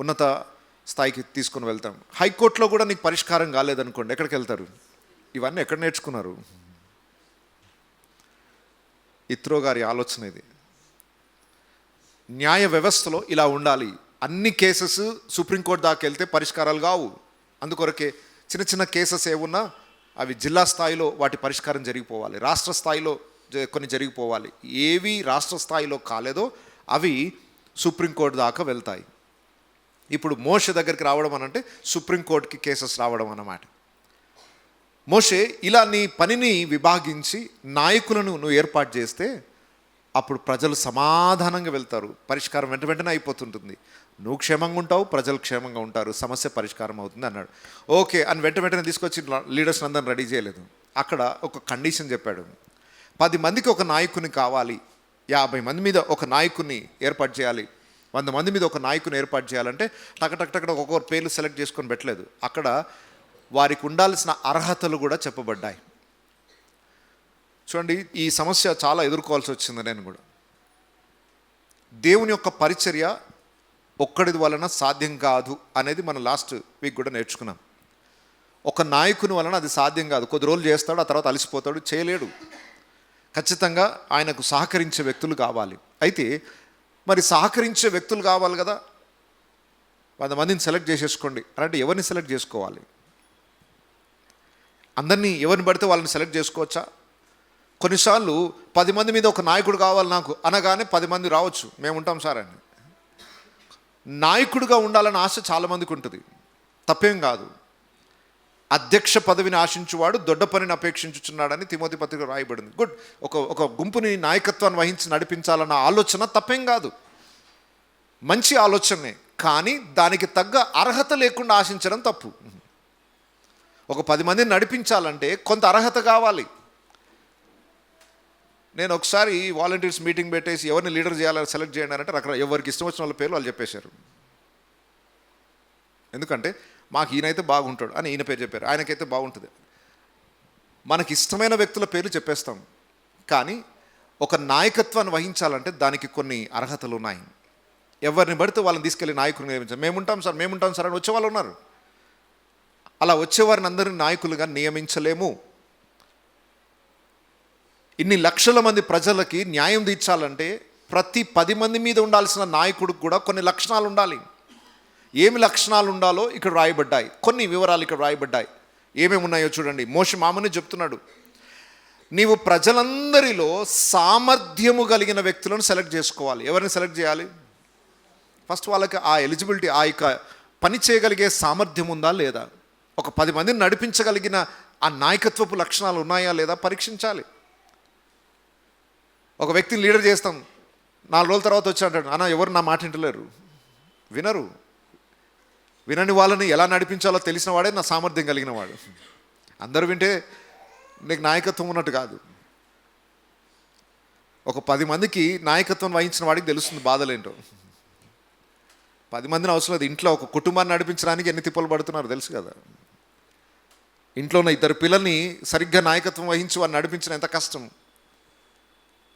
ఉన్నత స్థాయికి తీసుకుని వెళ్తాం. హైకోర్టులో కూడా నీకు పరిష్కారం కాలేదనుకోండి, ఎక్కడికి వెళ్తారు? ఇవన్నీ ఎక్కడ నేర్చుకున్నారు? ఇత్రో గారి ఆలోచన ఇది. న్యాయ వ్యవస్థలో ఇలా ఉండాలి. అన్ని కేసెస్ సుప్రీంకోర్టు దాకా వెళ్తే పరిష్కారాలు కావు. అందుకొరకే చిన్న చిన్న కేసెస్ ఏమున్నా అవి జిల్లా స్థాయిలో వాటి పరిష్కారం జరిగిపోవాలి, రాష్ట్ర స్థాయిలో కొన్ని జరిగిపోవాలి. ఏవి రాష్ట్ర స్థాయిలో కాలేదో అవి సుప్రీంకోర్టు దాకా వెళ్తాయి. ఇప్పుడు మోషే దగ్గరికి రావడం అనంటే సుప్రీంకోర్టుకి కేసెస్ రావడం అన్నమాట. మోషే ఇలా నీ పనిని విభాగించి నాయకులను నువ్వు ఏర్పాటు చేస్తే అప్పుడు ప్రజలు సమాధానంగా వెళ్తారు, పరిష్కారం వెంటనే అయిపోతుంటుంది. నువ్వు క్షేమంగా ఉంటావు, ప్రజలు క్షేమంగా ఉంటారు, సమస్య పరిష్కారం అవుతుంది అన్నాడు. ఓకే అని వెంటనే తీసుకొచ్చి లీడర్స్ అందరిని రెడీ చేయలేదు. అక్కడ ఒక కండిషన్ చెప్పాడు. 10 మందికి ఒక నాయకుని కావాలి, 50 మంది మీద ఒక నాయకుని ఏర్పాటు చేయాలి, 100 మంది మీద ఒక నాయకుని ఏర్పాటు చేయాలంటే టక్ ఒక్కొక్కరు పేర్లు సెలెక్ట్ చేసుకొని పెట్టలేదు. అక్కడ వారికి ఉండాల్సిన అర్హతలు కూడా చెప్పబడ్డాయి. చూడండి, ఈ సమస్య చాలా ఎదుర్కోవాల్సి వచ్చింది. నేను కూడా దేవుని యొక్క పరిచర్య ఒక్కడి వలన సాధ్యం కాదు అనేది మనం లాస్ట్ వీక్ కూడా నేర్చుకున్నాం. ఒక నాయకుని వలన అది సాధ్యం కాదు. కొద్ది రోజులు చేస్తాడు, ఆ తర్వాత అలసిపోతాడు, చేయలేడు. ఖచ్చితంగా ఆయనకు సహకరించే వ్యక్తులు కావాలి. అయితే మరి సహకరించే వ్యక్తులు కావాలి కదా. 100 మందిని సెలెక్ట్ చేసేసుకోండి అంటే ఎవరిని సెలెక్ట్ చేసుకోవాలి? అందరినీ ఎవరిని పడితే వాళ్ళని సెలెక్ట్ చేసుకోవచ్చా? కొన్నిసార్లు 10 మంది మీద ఒక నాయకుడు కావాలి నాకు అనగానే 10 మంది రావచ్చు, మేము ఉంటాం సార్ అని. నాయకుడిగా ఉండాలని ఆశ చాలామందికి ఉంటుంది, తప్పేం కాదు. అధ్యక్ష పదవిని ఆశించువాడు దొడ్డ పనిని అపేక్షించుచున్నాడని తిమోతి పత్రిక రాయబడింది. గుడ్. ఒక గుంపుని నాయకత్వాన్ని వహించి నడిపించాలన్న ఆలోచన తప్పేం కాదు, మంచి ఆలోచనే. కానీ దానికి తగ్గ అర్హత లేకుండా ఆశించడం తప్పు. ఒక 10 మందిని నడిపించాలంటే కొంత అర్హత కావాలి. నేను ఒకసారి వాలంటీర్స్ మీటింగ్ పెట్టేసి ఎవరిని లీడర్ చేయాలని సెలెక్ట్ చేయండి అంటే ఎవరికి ఇష్టం వచ్చిన వాళ్ళ పేర్లు వాళ్ళు చెప్పేశారు. ఎందుకంటే మాకు ఈయనైతే బాగుంటాడు అని ఈయన పేరు చెప్పారు, ఆయనకైతే బాగుంటుంది. మనకి ఇష్టమైన వ్యక్తుల పేర్లు చెప్పేస్తాం, కానీ ఒక నాయకత్వాన్ని వహించాలంటే దానికి కొన్ని అర్హతలు ఉన్నాయి. ఎవరిని పడితే వాళ్ళని తీసుకెళ్ళి నాయకులు నియమించాలి. మేముంటాం సార్ అని వచ్చేవాళ్ళు ఉన్నారు. అలా వచ్చేవారిని అందరినీ నాయకులుగా నియమించలేము. ఇన్ని లక్షల మంది ప్రజలకి న్యాయం తీర్చాలంటే ప్రతి 10 మంది మీద ఉండాల్సిన నాయకుడికి కూడా కొన్ని లక్షణాలు ఉండాలి. ఏమి లక్షణాలు ఉండాలో ఇక్కడ రాయబడ్డాయి, కొన్ని వివరాలు ఇక్కడ రాయబడ్డాయి. ఏమేమి ఉన్నాయో చూడండి. మోషే మామని చెప్తున్నాడు, నీవు ప్రజలందరిలో సామర్థ్యము కలిగిన వ్యక్తులను సెలెక్ట్ చేసుకోవాలి. ఎవరిని సెలెక్ట్ చేయాలి? ఫస్ట్ వాళ్ళకి ఆ ఎలిజిబిలిటీ, ఆ యొక్క పని చేయగలిగే సామర్థ్యం ఉందా లేదా, ఒక 10 మందిని నడిపించగలిగిన ఆ నాయకత్వపు లక్షణాలు ఉన్నాయా లేదా పరీక్షించాలి. ఒక వ్యక్తిని లీడర్ చేస్తాం, 4 రోజుల తర్వాత వచ్చి అంటాడు, అన్న ఎవరు నా మాట వింటలేరు, వినరు. వినని వాళ్ళని ఎలా నడిపించాలో తెలిసిన వాడే నా సామర్థ్యం కలిగిన వాడు. అందరూ వింటే నీకు నాయకత్వం ఉన్నట్టు కాదు. ఒక 10 మందికి నాయకత్వం వహించిన వాడికి తెలుస్తుంది బాధలేంటో. 10 మందిని అవసరం లేదు. ఇంట్లో ఒక కుటుంబాన్ని నడిపించడానికి ఎన్ని తిప్పలు పడుతున్నారు తెలుసు కదా. ఇంట్లో ఉన్న 2 పిల్లల్ని సరిగ్గా నాయకత్వం వహించి వారిని నడిపించడం ఎంత కష్టం.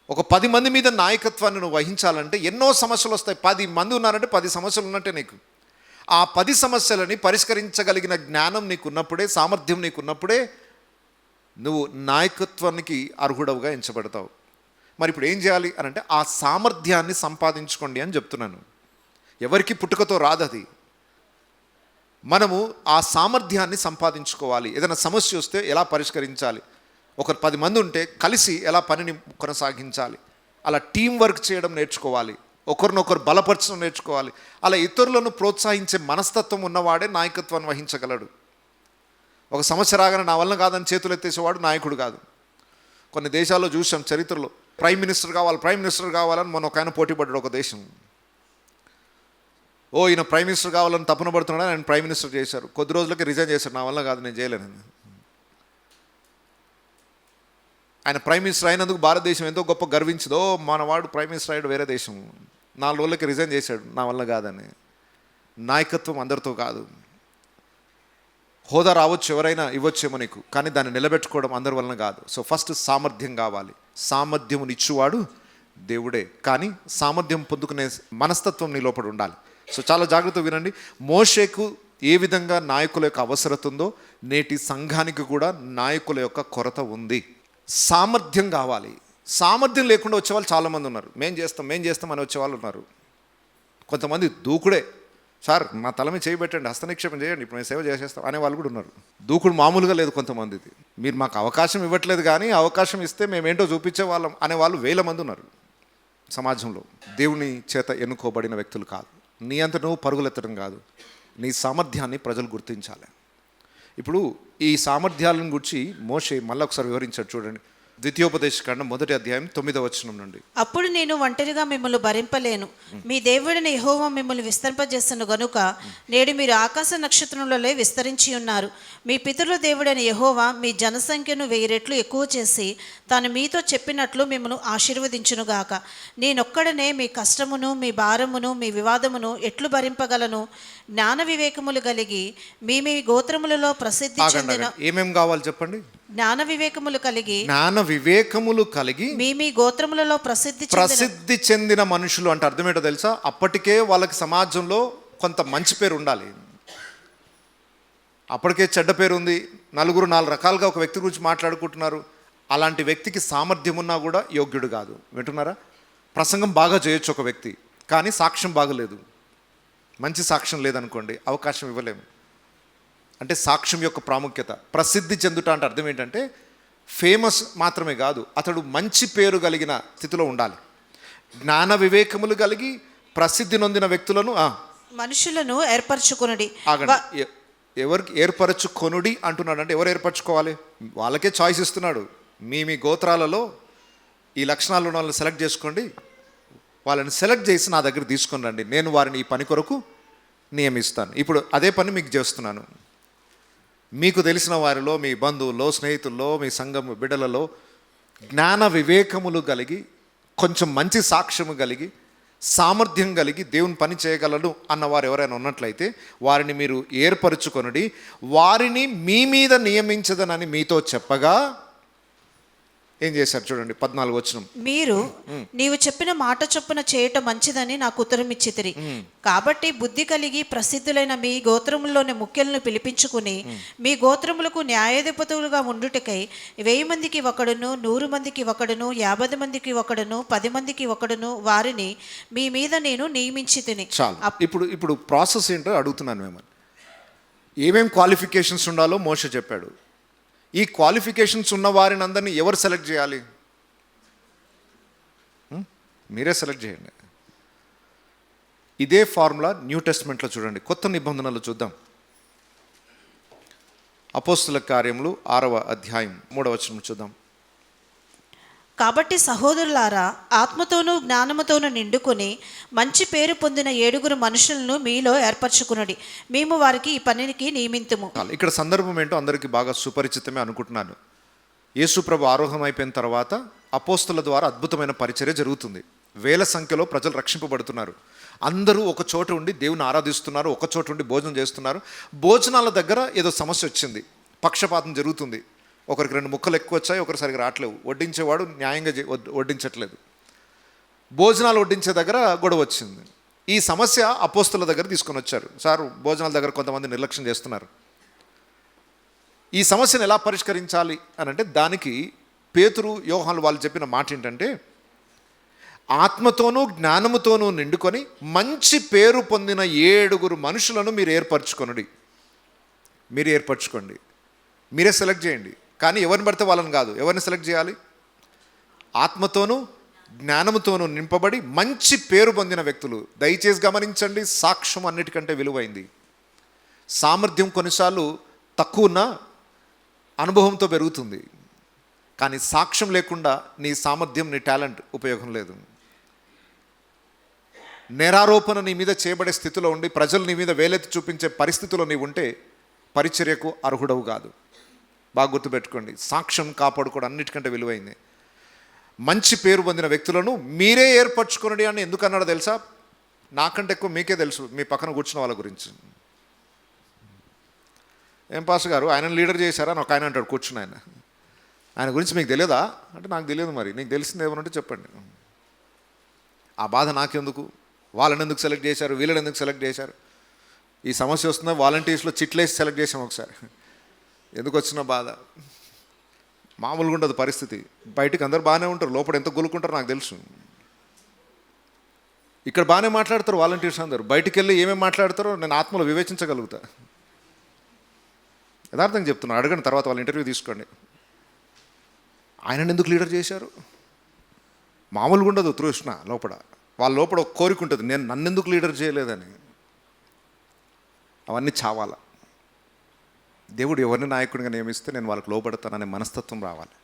ఒక 10 మంది మీద నాయకత్వాన్ని నువ్వు వహించాలంటే ఎన్నో సమస్యలు వస్తాయి. 10 మంది ఉన్నారంటే 10 సమస్యలు ఉన్నట్టే నీకు. ఆ 10 సమస్యలని పరిష్కరించగలిగిన జ్ఞానం నీకున్నప్పుడే, సామర్థ్యం నీకున్నప్పుడే నువ్వు నాయకత్వానికి అర్హుడవుగా ఎంచబడతావు. మరి ఇప్పుడు ఏం చేయాలి అని అంటే ఆ సామర్థ్యాన్ని సంపాదించుకోండి అని చెప్తున్నాను. ఎవరికి పుట్టుకతో రాదు అది. మనము ఆ సామర్థ్యాన్ని సంపాదించుకోవాలి. ఏదైనా సమస్య వస్తే ఎలా పరిష్కరించాలి, ఒక 10 మంది ఉంటే కలిసి ఎలా పనిని కొనసాగించాలి, అలా టీం వర్క్ చేయడం నేర్చుకోవాలి, ఒకరినొకరు బలపరచడం నేర్చుకోవాలి. అలా ఇతరులను ప్రోత్సహించే మనస్తత్వం ఉన్నవాడే నాయకత్వాన్ని వహించగలడు. ఒక సమస్య రాగానే నా వల్ల కాదని చేతులు ఎత్తేసేవాడు నాయకుడు కాదు. కొన్ని దేశాల్లో చూసాం చరిత్రలో, ప్రైమ్ మినిస్టర్ కావాలని మొన్న ఒక ఆయన పోటీ పడ్డాడు ఒక దేశం. ఈయన ప్రైమ్ మినిస్టర్ కావాలని తపన పడుతున్నాడు, ఆయన ప్రైమ్ మినిస్టర్ చేశారు. కొద్ది రోజులకి రిజైన్ చేశాడు, నా వల్ల కాదు, నేను చేయలేను. ఆయన ప్రైమ్ మినిస్టర్ అయినందుకు భారతదేశం ఎంతో గొప్ప గర్వించదో, మనవాడు ప్రైమ్ మినిస్టర్ అయ్యాడు వేరే దేశం, 4 రోజులకి రిజైన్ చేశాడు, నా వల్ల కాదని. నాయకత్వం అందరితో కాదు. హోదా రావచ్చు, ఎవరైనా ఇవ్వచ్చేమో నీకు, కానీ దాన్ని నిలబెట్టుకోవడం అందరి వలన కాదు. సో ఫస్ట్ సామర్థ్యం కావాలి. సామర్థ్యమునిచ్చువాడు దేవుడే, కానీ సామర్థ్యం పొందుకునే మనస్తత్వం నీ లోపల ఉండాలి. సో చాలా జాగ్రత్తగా వినండి. మోషేకు ఏ విధంగా నాయకుల యొక్క అవసరత ఉందో నేటి సంఘానికి కూడా నాయకుల యొక్క కొరత ఉంది. సామర్థ్యం కావాలి. సామర్థ్యం లేకుండా వచ్చేవాళ్ళు చాలామంది ఉన్నారు. మేం చేస్తాం అని వచ్చేవాళ్ళు ఉన్నారు. కొంతమంది దూకుడే, సార్ మా తల మీద చేయబెట్టండి, హస్తనిక్షేపం చేయండి, ఇప్పుడు మేము సేవ చేసేస్తాం అనే వాళ్ళు కూడా ఉన్నారు. దూకుడు మామూలుగా లేదు కొంతమందిది. మీరు మాకు అవకాశం ఇవ్వట్లేదు, కానీ అవకాశం ఇస్తే మేమేంటో చూపించే వాళ్ళం అనేవాళ్ళు 1000 మంది ఉన్నారు సమాజంలో. దేవుని చేత ఎన్నుకోబడిన వ్యక్తులు కాదు. నీ అంత నువ్వు పరుగులెత్తడం కాదు, నీ సామర్థ్యాన్ని ప్రజలు గుర్తించాలి. ఇప్పుడు ఈ సామర్థ్యాలను గురించి మోషే మళ్ళీ ఒకసారి వివరించాడు. చూడండి, ద్వితీయోపదేశకాండం 1వ అధ్యాయం 9వ వచనం నుండి. అప్పుడు నేను ఒంటరిగా మిమ్మల్ని భరింపలేను, మీ దేవుడైన యెహోవా మిమ్మల్ని విస్తరింపజేస్తును గనుక నేడు మీరు ఆకాశ నక్షత్రములలో విస్తరించి ఉన్నారు. మీ పితరుల దేవుడైన యెహోవా మీ జనసంఖ్యను 1000 రెట్లు ఎక్కువ చేసి తాను మీతో చెప్పినట్లు మిమ్మల్ని ఆశీర్వదించునుగాక. నేనొక్కడనే మీ కష్టమును, మీ భారమును, మీ వివాదమును ఎట్లు భరింపగలను? జ్ఞాన వివేకములు కలిగి మీ మీ గోత్రములలో ప్రసిద్ధి చెందిన ఏమేం కావాలి చెప్పండి. జ్ఞాన వివేకములు కలిగి మీ మీ గోత్రములలో ప్రసిద్ధి చెందిన మనుషులు అంటే అర్థం ఏంటో తెలుసా? అప్పటికే వాళ్ళకి సమాజంలో కొంత మంచి పేరు ఉండాలి. అప్పటికే చెడ్డ పేరు ఉంది, నలుగురు 4 రకాలుగా ఒక వ్యక్తి గురించి మాట్లాడుకుంటున్నారు. అలాంటి వ్యక్తికి సామర్థ్యం ఉన్నా కూడా యోగ్యుడు కాదు. వింటున్నారా? ప్రసంగం బాగా చేయొచ్చు ఒక వ్యక్తి, కానీ సాక్ష్యం బాగలేదు, మంచి సాక్ష్యం లేదనుకోండి, అవకాశం ఇవ్వలేము. అంటే సాక్ష్యం యొక్క ప్రాముఖ్యత. ప్రసిద్ధి చెందుట అంటే అర్థం ఏంటంటే ఫేమస్ మాత్రమే కాదు, అతడు మంచి పేరు కలిగిన స్థితిలో ఉండాలి. జ్ఞాన వివేకములు కలిగి ప్రసిద్ధి నొందిన వ్యక్తులను మనుషులను ఏర్పరచుకునడి. ఎవరికి ఏర్పరచుకొనుడి అంటున్నాడు అంటే ఎవరు ఏర్పరచుకోవాలి? వాళ్ళకే చాయిస్ ఇస్తున్నాడు. మీ గోత్రాలలో ఈ లక్షణాలు ఉన్న వాళ్ళని సెలెక్ట్ చేసుకోండి, వాళ్ళని సెలెక్ట్ చేసి నా దగ్గర తీసుకొని రండి, నేను వారిని ఈ పని కొరకు నియమిస్తాను. ఇప్పుడు అదే పని మీకు చేస్తున్నాను. మీకు తెలిసిన వారిలో, మీ బంధువుల్లో, స్నేహితుల్లో, మీ సంఘం బిడ్డలలో జ్ఞాన వివేకములు కలిగి, కొంచెం మంచి సాక్ష్యము కలిగి, సామర్థ్యం కలిగి దేవుని పని చేయగలడు అన్నవారు ఎవరైనా ఉన్నట్లయితే వారిని మీరు ఏర్పరచుకొనుడి, వారిని మీ మీద నియమించదనని మీతో చెప్పగా ఏం చేశారు చూడండి 14 వచనం. మీరు నీవు చెప్పిన మాట చొప్పున చేయటం మంచిదని నాకు ఉత్తరం ఇచ్చితిరి. కాబట్టి బుద్ధి కలిగి ప్రసిద్ధులైన మీ గోత్రముల్లోని ముఖ్యులను పిలిపించుకుని మీ గోత్రములకు న్యాయాధిపతులుగా ఉండుటకై 1000 మందికి ఒకడును, 100 మందికి ఒకడును, 50 మందికి ఒకడును, 10 మందికి ఒకడును వారిని మీ మీద నేను నియమించి తిని. చాలు. ఇప్పుడు ప్రాసెస్ ఏంటో అడుగుతున్నాను మిమ్మల్ని. ఏమేం క్వాలిఫికేషన్స్ ఉండాలో మోషే చెప్పాడు. ఈ క్వాలిఫికేషన్స్ ఉన్న వారిని అందరినీ ఎవరు సెలెక్ట్ చేయాలి? మీరే సెలెక్ట్ చేయండి. ఇదే ఫార్ములా న్యూ టెస్ట్మెంట్లో చూడండి, కొత్త నిబంధనలు చూద్దాం. అపోస్తుల కార్యములు 6వ అధ్యాయం 3వ వచనం చూద్దాం. కాబట్టి సహోదరులారా, ఆత్మతోనూ జ్ఞానముతోనూ నిండుకొని మంచి పేరు పొందిన 7 మనుషులను మీలో ఏర్పరచుకునుడి, మేము వారికి ఈ పనికి నియమింతుము. ఇక్కడ సందర్భం ఏంటో అందరికీ బాగా సుపరిచితమే అనుకుంటున్నాను. యేసు ప్రభు ఆరోహణం అయిపోయిన తర్వాత అపోస్తుల ద్వారా అద్భుతమైన పరిచర్య జరుగుతుంది. వేల సంఖ్యలో ప్రజలు రక్షింపబడుతున్నారు. అందరూ ఒక చోట ఉండి దేవుని ఆరాధిస్తున్నారు, ఒక చోట ఉండి భోజనం చేస్తున్నారు. భోజనాల దగ్గర ఏదో సమస్య వచ్చింది, పక్షపాతం జరుగుతుంది. ఒకరికి 2 ముక్కలు ఎక్కువ వచ్చాయి, ఒకరు సరిగ్గా రావట్లేవు. వడ్డించేవాడు న్యాయంగా వడ్డించట్లేదు. భోజనాలు వడ్డించే దగ్గర గొడవ వచ్చింది. ఈ సమస్య అపోస్తుల దగ్గర తీసుకొని వచ్చారు. సార్, భోజనాల దగ్గర కొంతమంది నిర్లక్ష్యం చేస్తున్నారు, ఈ సమస్యను ఎలా పరిష్కరించాలి అని అంటే దానికి పేతురు, యోహాను వాళ్ళు చెప్పిన మాట ఏంటంటే, ఆత్మతోనూ జ్ఞానముతోనూ నిండుకొని మంచి పేరు పొందిన 7 మనుషులను మీరు ఏర్పరచుకొనుడి. మీరు ఏర్పరచుకోండి, మీరే సెలెక్ట్ చేయండి. కానీ ఎవరిని పడితే వాళ్ళని కాదు. ఎవరిని సెలెక్ట్ చేయాలి? ఆత్మతోనూ జ్ఞానముతోనూ నింపబడి మంచి పేరు పొందిన వ్యక్తులు. దయచేసి గమనించండి, సాక్ష్యం అన్నిటికంటే విలువైంది. సామర్థ్యం కొన్నిసార్లు తక్కువ ఉన్న అనుభవంతో పెరుగుతుంది, కానీ సాక్ష్యం లేకుండా నీ సామర్థ్యం, నీ టాలెంట్ ఉపయోగం లేదు. నేరారోపణ నీ మీద చేయబడే స్థితిలో ఉండి ప్రజలు నీ మీద వేలెత్తి చూపించే పరిస్థితిలో నీవు ఉంటే పరిచర్యకు అర్హుడవు కాదు. బాగా గుర్తుపెట్టుకోండి, సాక్ష్యం కాపాడుకోవడం అన్నిటికంటే విలువైంది. మంచి పేరు పొందిన వ్యక్తులను మీరే ఏర్పరచుకోండి అని ఎందుకు అన్నాడో తెలుసా? నాకంటే ఎక్కువ మీకే తెలుసు మీ పక్కన కూర్చున్న వాళ్ళ గురించి. ఏం పాస్టర్ గారు, ఆయన లీడర్ చేశారా అని ఒక ఆయన అంటాడు కూర్చుని. ఆయన గురించి మీకు తెలియదా అంటే, నాకు తెలియదు. మరి నీకు తెలిసింది ఏమనంటే చెప్పండి. ఆ బాధ నాకెందుకు? వాళ్ళని ఎందుకు సెలెక్ట్ చేశారు, వీళ్ళని ఎందుకు సెలెక్ట్ చేశారు? ఈ సమస్య వస్తుందా? వాలంటీర్స్లో చిట్లేసి సెలెక్ట్ చేసాం ఒకసారి. ఎందుకు వచ్చిన బాధ మామూలుగా ఉండదు పరిస్థితి. బయటికి అందరు బాగానే ఉంటారు, లోపల ఎంత గులుకుంటారో నాకు తెలుసు. ఇక్కడ బాగానే మాట్లాడతారు వాలంటీర్స్ అందరు, బయటికి వెళ్ళి ఏమేమి మాట్లాడతారో నేను ఆత్మలో వివేచించగలుగుతా. యథార్థంగా చెప్తున్నాను, అడగండి, తర్వాత వాళ్ళ ఇంటర్వ్యూ తీసుకోండి. ఆయనను ఎందుకు లీడర్ చేశారు? మామూలుగా ఉండదు తృష్ణ లోపల. వాళ్ళ లోపల ఒక కోరిక ఉంటుంది, నేను నన్నెందుకు లీడర్ చేయలేదని. అవన్నీ చావాల. దేవుడు ఎవరిని నాయకుడిగా నియమిస్తే నేను వాళ్ళకి లోబడతాననే మనస్తత్వం రావాలి.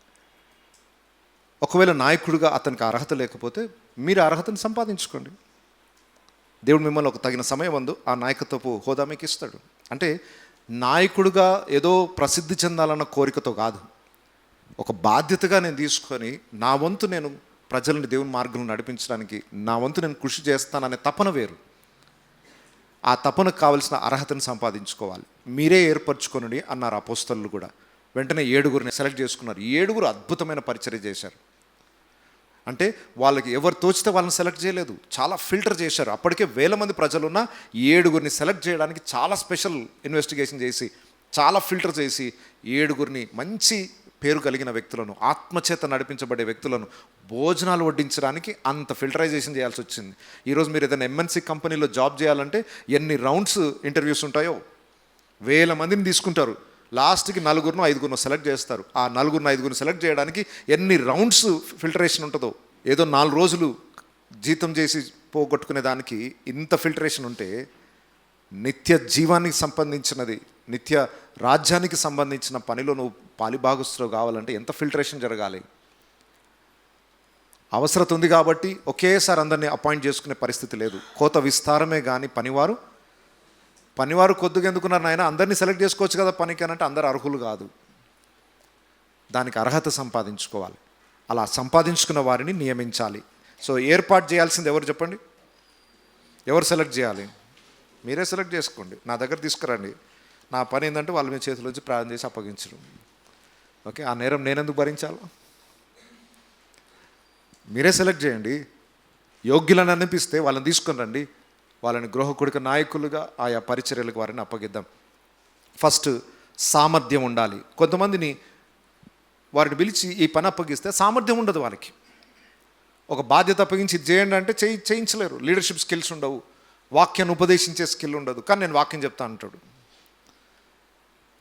ఒకవేళ నాయకుడిగా అతనికి అర్హత లేకపోతే మీరు అర్హతను సంపాదించుకోండి. దేవుడు మిమ్మల్ని ఒక తగిన సమయం అందు ఆ నాయకత్వపు హోదా మీకు ఇస్తాడు. అంటే నాయకుడిగా ఏదో ప్రసిద్ధి చెందాలన్న కోరికతో కాదు, ఒక బాధ్యతగా నేను తీసుకొని నా వంతు నేను ప్రజల్ని దేవుని మార్గంలో నడిపించడానికి నా వంతు నేను కృషి చేస్తాననే తపన వేరు. ఆ తపనకు కావలసిన అర్హతను సంపాదించుకోవాలి. మీరే ఏర్పరచుకొనుడి అన్నారు అపోస్తలులు కూడా. వెంటనే 7 సెలెక్ట్ చేసుకున్నారు. 7 అద్భుతమైన పరిచర్య చేశారు. అంటే వాళ్ళకి ఎవరు తోచితే వాళ్ళని సెలెక్ట్ చేయలేదు, చాలా ఫిల్టర్ చేశారు. అప్పటికే 1000 మంది ప్రజలున్న 7 సెలెక్ట్ చేయడానికి చాలా స్పెషల్ ఇన్వెస్టిగేషన్ చేసి, చాలా ఫిల్టర్ చేసి 7 మంచి పేరు కలిగిన వ్యక్తులను, ఆత్మచేత నడిపించబడే వ్యక్తులను భోజనాలు వడ్డించడానికి అంత ఫిల్టరైజేషన్ చేయాల్సి వచ్చింది. ఈరోజు మీరు ఏదైనా ఎంఎన్సీ కంపెనీలో జాబ్ చేయాలంటే ఎన్ని రౌండ్స్ ఇంటర్వ్యూస్ ఉంటాయో, 1000 మందిని తీసుకుంటారు. లాస్ట్కి 4-5 సెలెక్ట్ చేస్తారు. ఆ 4-5 సెలెక్ట్ చేయడానికి ఎన్ని రౌండ్స్ ఫిల్టరేషన్ ఉంటుందో. ఏదో 4 రోజులు జీతం చేసి పోగొట్టుకునే దానికి ఇంత ఫిల్టరేషన్ ఉంటే, నిత్య జీవానికి సంబంధించినది నిత్య రాజ్యానికి సంబంధించిన పనిలో నువ్వు పాలిభాగస్తులు కావాలంటే ఎంత ఫిల్టరేషన్ జరగాలి. అవసరత ఉంది కాబట్టి ఒకేసారి అందరినీ అపాయింట్ చేసుకునే పరిస్థితి లేదు. కోత విస్తారమే కానీ పనివారు కొద్దిగా ఎందుకున్నారు నాయన, అందరినీ సెలెక్ట్ చేసుకోవచ్చు కదా పనికి అని అంటే అందరు అర్హులు కాదు. దానికి అర్హత సంపాదించుకోవాలి. అలా సంపాదించుకున్న వారిని నియమించాలి. సో ఏర్పాటు చేయాల్సింది ఎవరు చెప్పండి? ఎవరు సెలెక్ట్ చేయాలి? మీరే సెలెక్ట్ చేసుకోండి. నా దగ్గర తీసుకురండి. నా పని ఏంటంటే వాళ్ళ మీ చేతిలో నుంచి ప్రార్థన చేసి అప్పగించడం. ఓకే, ఆ నేరం నేనెందుకు భరించాలి? మీరే సెలెక్ట్ చేయండి. యోగ్యులను అనిపిస్తే వాళ్ళని తీసుకుని రండి. వాళ్ళని గృహకుడిక నాయకులుగా ఆయా పరిచర్యలకు వారిని అప్పగిద్దాం. ఫస్ట్ సామర్థ్యం ఉండాలి. కొంతమందిని వారిని పిలిచి ఈ పని అప్పగిస్తే సామర్థ్యం ఉండదు వాళ్ళకి. ఒక బాధ్యత అప్పగించి ఇది చేయండి అంటే చేయించలేరు. లీడర్షిప్ స్కిల్స్ ఉండవు, వాక్యాన్ని ఉపదేశించే స్కిల్ ఉండదు. కానీ నేను వాక్యం చెప్తా అంటాడు.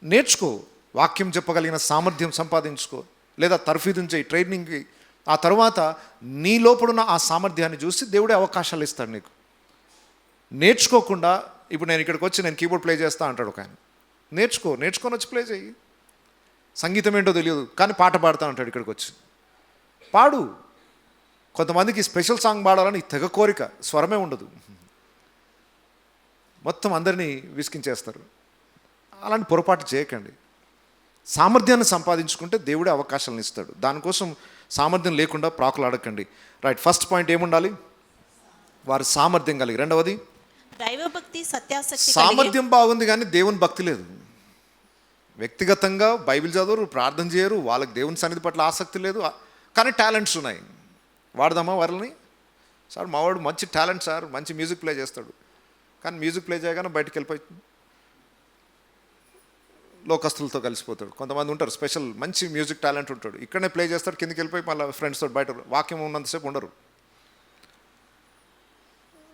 నేర్చుకో, వాక్యం చెప్పగలిగిన సామర్థ్యం సంపాదించుకో, లేదా తర్ఫీదుని చేయి, ట్రైనింగ్కి. ఆ తర్వాత నీ లోపడున్న ఆ సామర్థ్యాన్ని చూసి దేవుడే అవకాశాలు ఇస్తాడు నీకు. నేర్చుకోకుండా ఇప్పుడు నేను ఇక్కడికి వచ్చి నేను కీబోర్డ్ ప్లే చేస్తా అంటాడు ఒక ఆయన. నేర్చుకొని వచ్చి ప్లే చేయి. సంగీతం ఏంటో తెలియదు కానీ పాట పాడుతూ అంటాడు. ఇక్కడికి వచ్చి పాడు. కొంతమందికి స్పెషల్ సాంగ్ పాడాలని తెగ కోరిక, స్వరమే ఉండదు, మొత్తం అందరినీ విసికించేస్తారు. అలాంటి పొరపాటు చేయకండి. సామర్థ్యాన్ని సంపాదించుకుంటే దేవుడే అవకాశాలను ఇస్తాడు. దానికోసం సామర్థ్యం లేకుండా ప్రాకులాడకండి. రైట్, ఫస్ట్ పాయింట్ ఏముండాలి? వారు సామర్థ్యం కలిగి. రెండవది దైవభక్తి, సత్యాసక్తి. సామర్థ్యం బాగుంది కానీ దేవుని భక్తి లేదు. వ్యక్తిగతంగా బైబిల్ చదవరు, ప్రార్థన చేయరు, వాళ్ళకి దేవుని సన్నిధి పట్ల ఆసక్తి లేదు, కానీ టాలెంట్స్ ఉన్నాయి. వాడదామా వాళ్ళని? సార్ మావాడు మంచి టాలెంట్ సార్, మంచి మ్యూజిక్ ప్లే చేస్తాడు, కానీ మ్యూజిక్ ప్లే చేయగానే బయటకు వెళ్ళిపోయి లోకస్తులతో కలిసిపోతాడు. కొంతమంది ఉంటారు స్పెషల్ మంచి మ్యూజిక్ టాలెంట్ ఉంటాడు, ఇక్కడనే ప్లే చేస్తాడు, కిందకి వెళ్ళిపోయి మళ్ళీ ఫ్రెండ్స్తో బయట వాక్యం ఉన్నంతసేపు ఉండరు.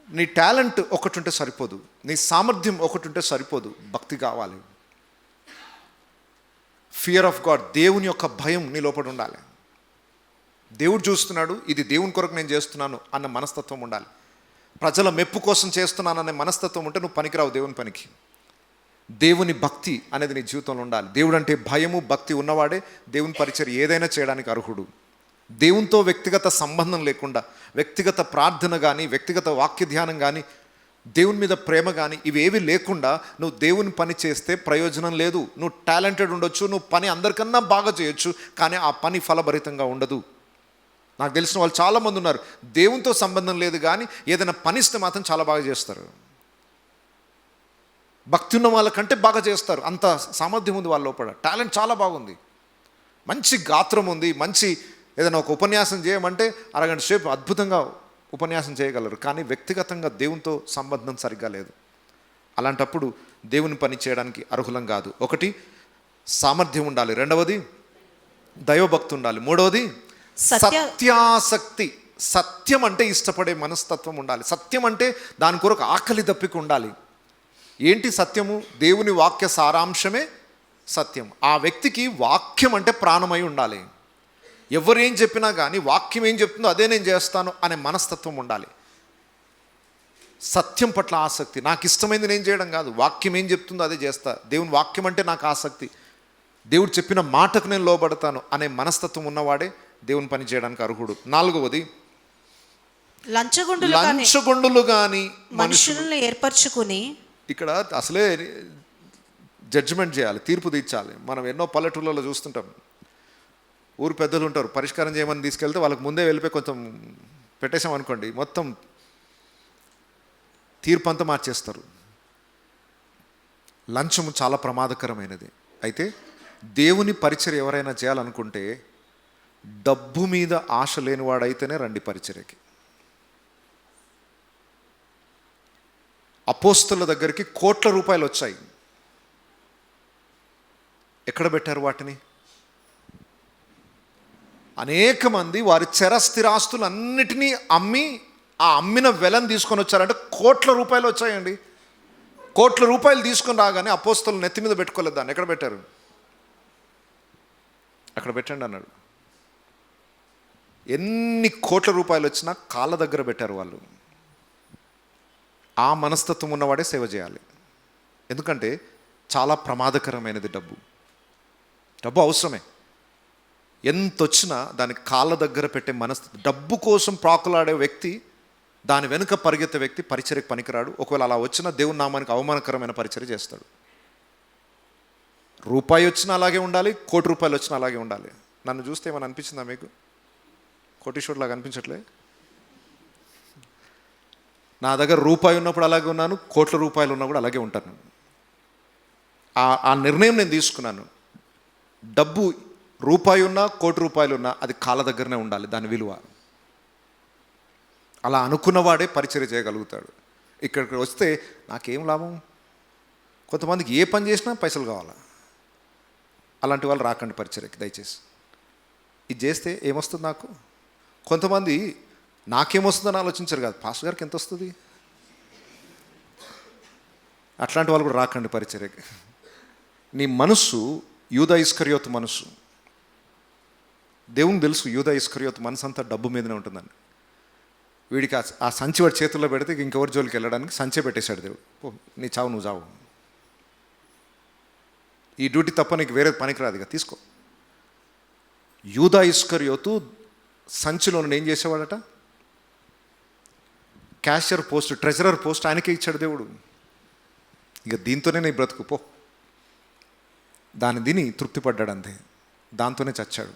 నీ టాలెంట్ ఒకటి ఉంటే సరిపోదు, నీ సామర్థ్యం ఒకటి ఉంటే సరిపోదు, భక్తి కావాలి. ఫియర్ ఆఫ్ గాడ్, దేవుని యొక్క భయం నీ లోపల ఉండాలి. దేవుడు చూస్తున్నాడు, ఇది దేవుని కొరకు నేను చేస్తున్నాను అన్న మనస్తత్వం ఉండాలి. ప్రజల మెప్పు కోసం చేస్తున్నాననే మనస్తత్వం ఉంటే నువ్వు పనికిరావు దేవుని పనికి. దేవుని భక్తి అనేది నీ జీవితంలో ఉండాలి. దేవుడు అంటే భయము, భక్తి ఉన్నవాడే దేవుని పరిచర్య ఏదైనా చేయడానికి అర్హుడు. దేవునితో వ్యక్తిగత సంబంధం లేకుండా, వ్యక్తిగత ప్రార్థన కానీ, వ్యక్తిగత వాక్య ధ్యానం కానీ, దేవుని మీద ప్రేమ కానీ, ఇవేవి లేకుండా నువ్వు దేవుని పని చేస్తే ప్రయోజనం లేదు. నువ్వు టాలెంటెడ్ ఉండొచ్చు, నువ్వు పని అందరికన్నా బాగా చేయొచ్చు, కానీ ఆ పని ఫలభరితంగా ఉండదు. నాకు తెలిసిన వాళ్ళు చాలామంది ఉన్నారు, దేవునితో సంబంధం లేదు కానీ ఏదైనా పని ఇస్తే మాత్రం చాలా బాగా చేస్తారు. భక్తి ఉన్న వాళ్ళకంటే బాగా చేస్తారు, అంత సామర్థ్యం ఉంది వాళ్ళ లోపల, టాలెంట్ చాలా బాగుంది, మంచి గాత్రం ఉంది, మంచి ఏదైనా ఒక ఉపన్యాసం చేయమంటే అరగంట సేపు అద్భుతంగా ఉపన్యాసం చేయగలరు, కానీ వ్యక్తిగతంగా దేవునితో సంబంధం సరిగ్గా లేదు. అలాంటప్పుడు దేవుని పని చేయడానికి అర్హులం కాదు. ఒకటి సామర్థ్యం ఉండాలి, రెండవది దైవభక్తి ఉండాలి, మూడవది సత్యాసక్తి. సత్యం అంటే ఇష్టపడే మనస్తత్వం ఉండాలి. సత్యం అంటే దాని కొరకు ఆకలి దప్పిక ఉండాలి. ఏంటి సత్యము? దేవుని వాక్య సారాంశమే సత్యం. ఆ వ్యక్తికి వాక్యం అంటే ప్రాణమై ఉండాలి. ఎవరేం చెప్పినా కానీ వాక్యం ఏం చెప్తుందో అదే నేను చేస్తాను అనే మనస్తత్వం ఉండాలి. సత్యం పట్ల ఆసక్తి, నాకు ఇష్టమైంది నేను చేయడం కాదు, వాక్యం ఏం చెప్తుందో అదే చేస్తా, దేవుని వాక్యం అంటే నాకు ఆసక్తి, దేవుడు చెప్పిన మాటకు నేను లోబడతాను అనే మనస్తత్వం ఉన్నవాడే దేవుని పని చేయడానికి అర్హుడు. నాలుగవది లంచగొండులు కానీ మనుషులను ఏర్పరచుకుని, ఇక్కడ అసలే జడ్జిమెంట్ చేయాలి, తీర్పు తీర్చాలి. మనం ఎన్నో పల్లెటూళ్ళలో చూస్తుంటాం, ఊరు పెద్దలు ఉంటారు, పరిష్కారం చేయమని తీసుకెళ్తే వాళ్ళకి ముందే వెళ్ళిపోయి కొంచెం పెట్టేసాం అనుకోండి, మొత్తం తీర్పు అంతా మార్చేస్తారు. లంచము చాలా ప్రమాదకరమైనది. అయితే దేవుని పరిచర్య ఎవరైనా చేయాలనుకుంటే డబ్బు మీద ఆశ లేనివాడైతేనే రండి పరిచర్యకి. అపోస్తలుల దగ్గరికి కోట్ల రూపాయలు వచ్చాయి. ఎక్కడ పెట్టారు వాటిని? అనేక మంది వారి స్థిరాస్తులన్నిటినీ అమ్మి ఆ అమ్మిన వెలను తీసుకొని వచ్చారంటే కోట్ల రూపాయలు వచ్చాయండి. కోట్ల రూపాయలు తీసుకొని రాగానే అపోస్తలులు నెత్తి మీద పెట్టుకోలేదు, దాన్ని ఎక్కడ పెట్టారు? అక్కడ పెట్టండి అన్నాడు. ఎన్ని కోట్ల రూపాయలు వచ్చినా కాళ్ళ దగ్గర పెట్టారు వాళ్ళు. ఆ మనస్తత్వం ఉన్నవాడే సేవ చేయాలి. ఎందుకంటే చాలా ప్రమాదకరమైనది డబ్బు. డబ్బు అవసరమే, ఎంత వచ్చినా దాని కాళ్ళ దగ్గర పెట్టే మనస్థితి. డబ్బు కోసం ప్రాకులాడే వ్యక్తి, దాని వెనుక పరిగెత్తే వ్యక్తి పరిచర్యకు పనికిరాడు. ఒకవేళ అలా వచ్చినా దేవుని నామానికి అవమానకరమైన పరిచర్య చేస్తాడు. రూపాయి వచ్చినా అలాగే ఉండాలి, ₹1,00,00,000 వచ్చినా అలాగే ఉండాలి. నన్ను చూస్తే ఏమైనా అనిపించిందా మీకు? కోటీశ్వరులాగా అనిపించట్లే? నా దగ్గర రూపాయి ఉన్నప్పుడు అలాగే ఉన్నాను, ₹1,00,00,000 ఉన్నా కూడా అలాగే ఉంటాను. ఆ నిర్ణయం నేను తీసుకున్నాను. డబ్బు రూపాయి ఉన్నా ₹1,00,00,000 ఉన్నా అది కాళ్ళ దగ్గరనే ఉండాలి, దాని విలువ. అలా అనుకున్నవాడే పరిచర్య చేయగలుగుతాడు. ఇక్కడికి వస్తే నాకేం లాభం? కొంతమందికి ఏ పని చేసినా పైసలు కావాలా. అలాంటి వాళ్ళు రాకండి పరిచర్యకి దయచేసి. ఇది చేస్తే ఏమొస్తుంది నాకు? కొంతమంది నాకేమొస్తుందని ఆలోచించారు కాదు, పాస్టర్ గారికి ఎంత వస్తుంది, అట్లాంటి వాళ్ళు కూడా రాకండి పరిచర్యకి. నీ మనసు యూదా ఇస్కరియోతు మనసు. దేవునికి తెలుసు యూదా ఇస్కరియోతు మనసు అంతా డబ్బు మీదనే ఉంటుందని. వీడికి ఆ సంచి వాడి చేతుల్లో పెడితే ఇంకెవరి జోలికి వెళ్ళడానికి సంచే పెట్టేశాడు దేవుడు. ఓ నీ చావు నువ్వు చావు, ఈ డ్యూటీ తప్ప నీకు వేరే పనికిరాదు, ఇక తీసుకో. యూదా ఇస్కరియోతు సంచిలో ఏం చేసేవాడట? క్యాషియర్ పోస్ట్, ట్రెజరర్ పోస్ట్ ఆయనకే ఇచ్చాడు దేవుడు. ఇక దీంతోనే నీ బ్రతుకు పో. దాన్ని తిని తృప్తిపడ్డాడు అంతే, దాంతోనే చచ్చాడు.